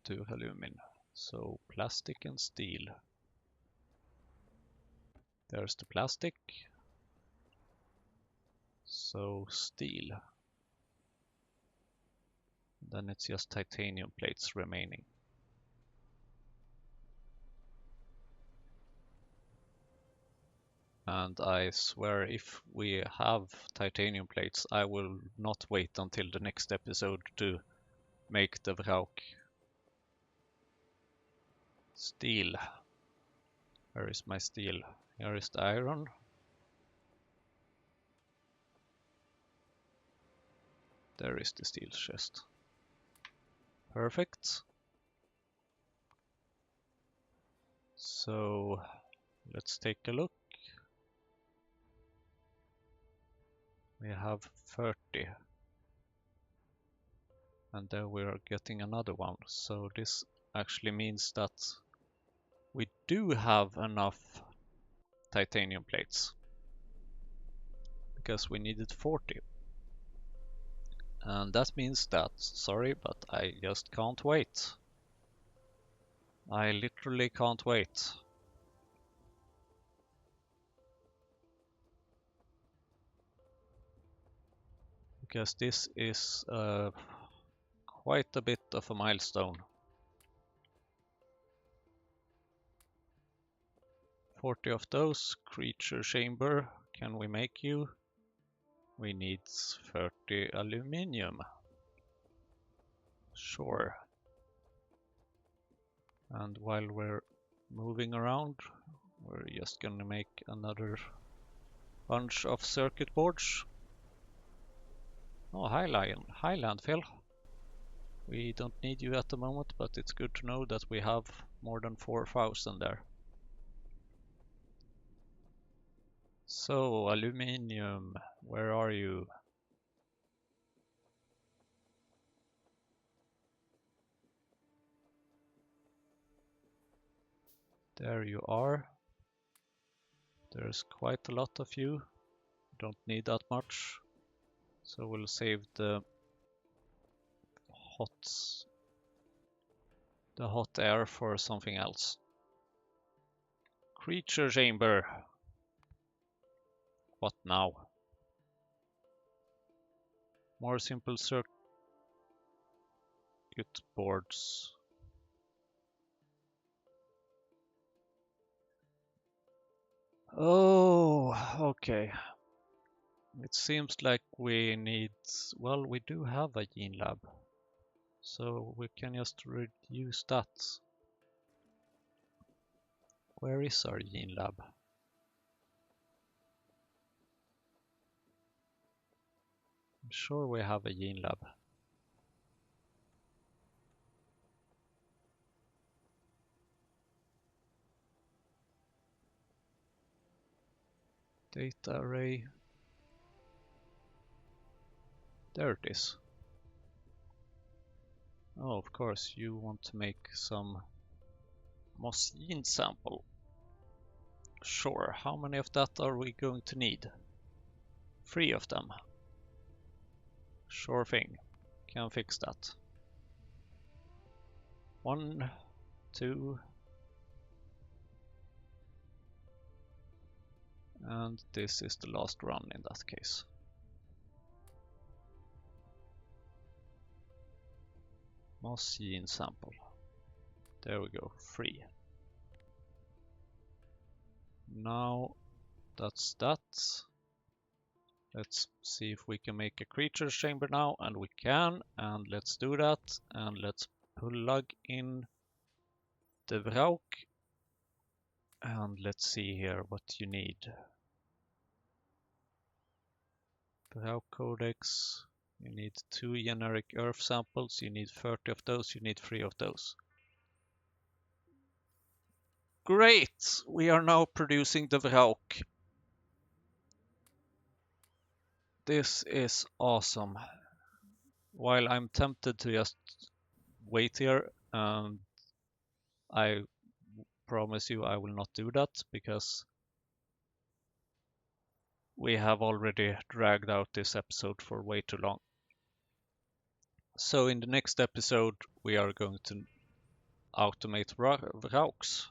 duralumin. So plastic and steel. There's the plastic. So steel. Then it's just titanium plates remaining. And I swear if we have titanium plates, I will not wait until the next episode to make the Vrauk. Steel. Where is my steel? Here is the iron. There is the steel chest. Perfect. So let's take a look. We have 30. And there we are getting another one. So this actually means that we do have enough titanium plates. Because we needed 40. And that means that, sorry, but I just can't wait. I literally can't wait. Because this is quite a bit of a milestone. 40 of those. Creature chamber. Can we make you? We need 30 aluminium. Sure. And while we're moving around, we're just gonna make another bunch of circuit boards. Oh, hi landfill. We don't need you at the moment, but it's good to know that we have more than 4,000 there. So, aluminium, where are you? There you are. There's quite a lot of you. Don't need that much. So we'll save the hot air for something else. Creature chamber. What now? More simple circuit boards. Oh, okay. It seems like we need, well, we do have a gene lab. So we can just reduce that. Where is our gene lab? I'm sure we have a gene lab. Data array. There it is. Oh, of course, you want to make some moss gene sample. Sure, how many of that are we going to need? 3 of them. Sure thing, can fix that. 1, 2, and this is the last run in that case. Moss gene sample. There we go, 3. Now that's that. Let's see if we can make a creature chamber now, and we can, and let's do that, and let's plug in the Vrauk, and let's see here what you need. Vrauk codex, you need 2 generic earth samples, you need 30 of those, you need 3 of those. Great! We are now producing the Vrauk. This is awesome. While I'm tempted to just wait here, I promise you I will not do that because we have already dragged out this episode for way too long. So in the next episode, we are going to automate Vrauks.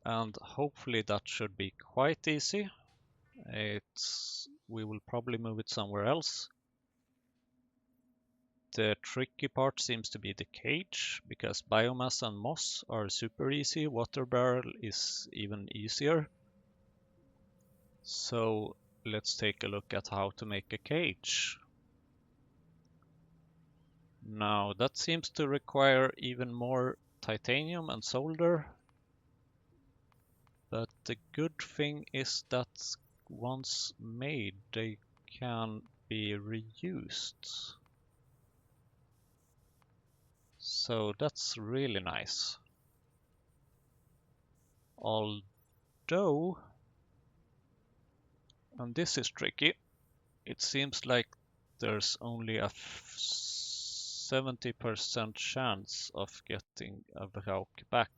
And hopefully that should be quite easy. We will probably move it somewhere else. The tricky part seems to be the cage, because biomass and moss are super easy. Water barrel is even easier. So let's take a look at how to make a cage. Now that seems to require even more titanium and solder. But the good thing is that once made, they can be reused. So that's really nice. Although, and this is tricky, it seems like there's only a 70% chance of getting a Vrauk back.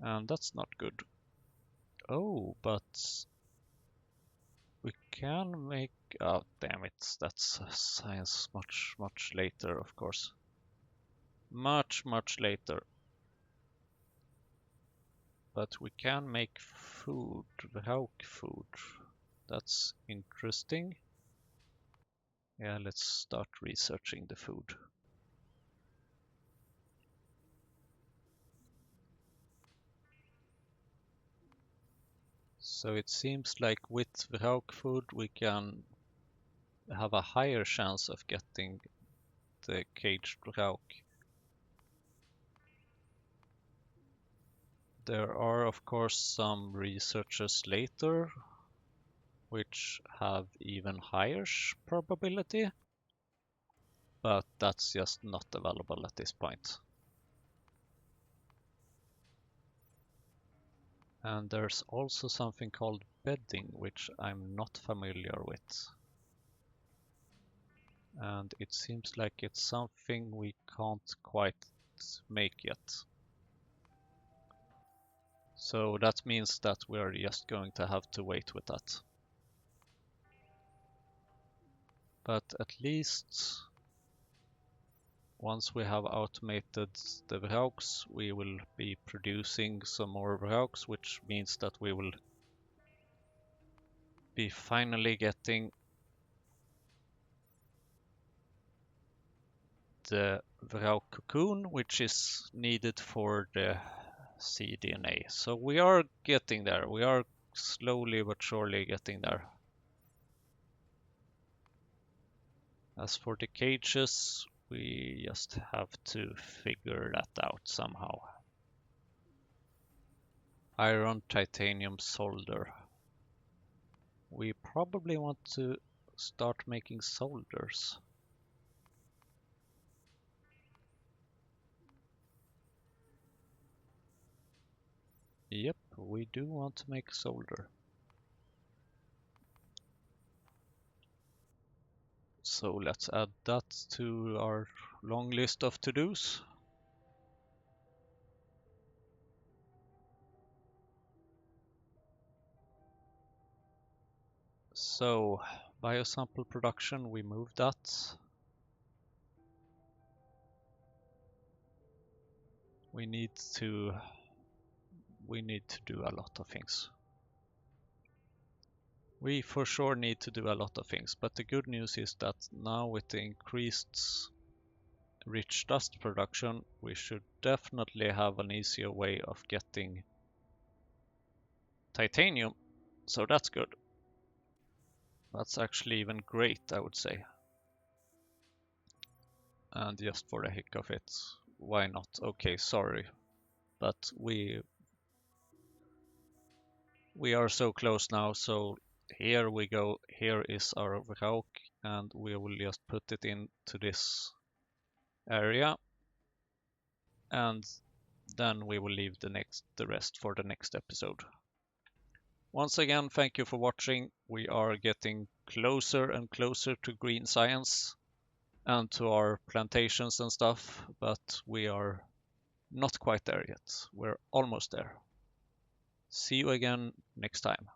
And that's not good. Oh, but we can make... Oh, damn it. That's science much later, of course. Much later. But we can make food, Vrauk food. That's interesting. Yeah, let's start researching the food. So it seems like with Vrauk food we can have a higher chance of getting the caged Vrauk. There are of course some researches later which have even higher probability, but that's just not available at this point. And there's also something called bedding, which I'm not familiar with. And it seems like it's something we can't quite make yet. So that means that we're just going to have to wait with that. But at least once we have automated the Vrauks, we will be producing some more Vrauks, which means that we will be finally getting the Vrauk cocoon, which is needed for the cDNA. So we are getting there. We are slowly but surely getting there. As for the cages, we just have to figure that out somehow. Iron, titanium, solder. We probably want to start making solders. Yep, we do want to make solder. So let's add that to our long list of to-dos. So, biosample production, we move that. We need to do a lot of things. We for sure need to do a lot of things, but the good news is that now with the increased rich dust production, we should definitely have an easier way of getting titanium. So that's good. That's actually even great, I would say. And just for the heck of it, why not? Okay, sorry. But we are so close now, so here we go. Here is our Vraaaaaaaaaauuuuuukkkkk, and we will just put it into this area, and then we will leave the rest for the next episode. Once again, thank you for watching. We are getting closer and closer to green science and to our plantations and stuff, but we are not quite there yet. We're almost there. See you again next time.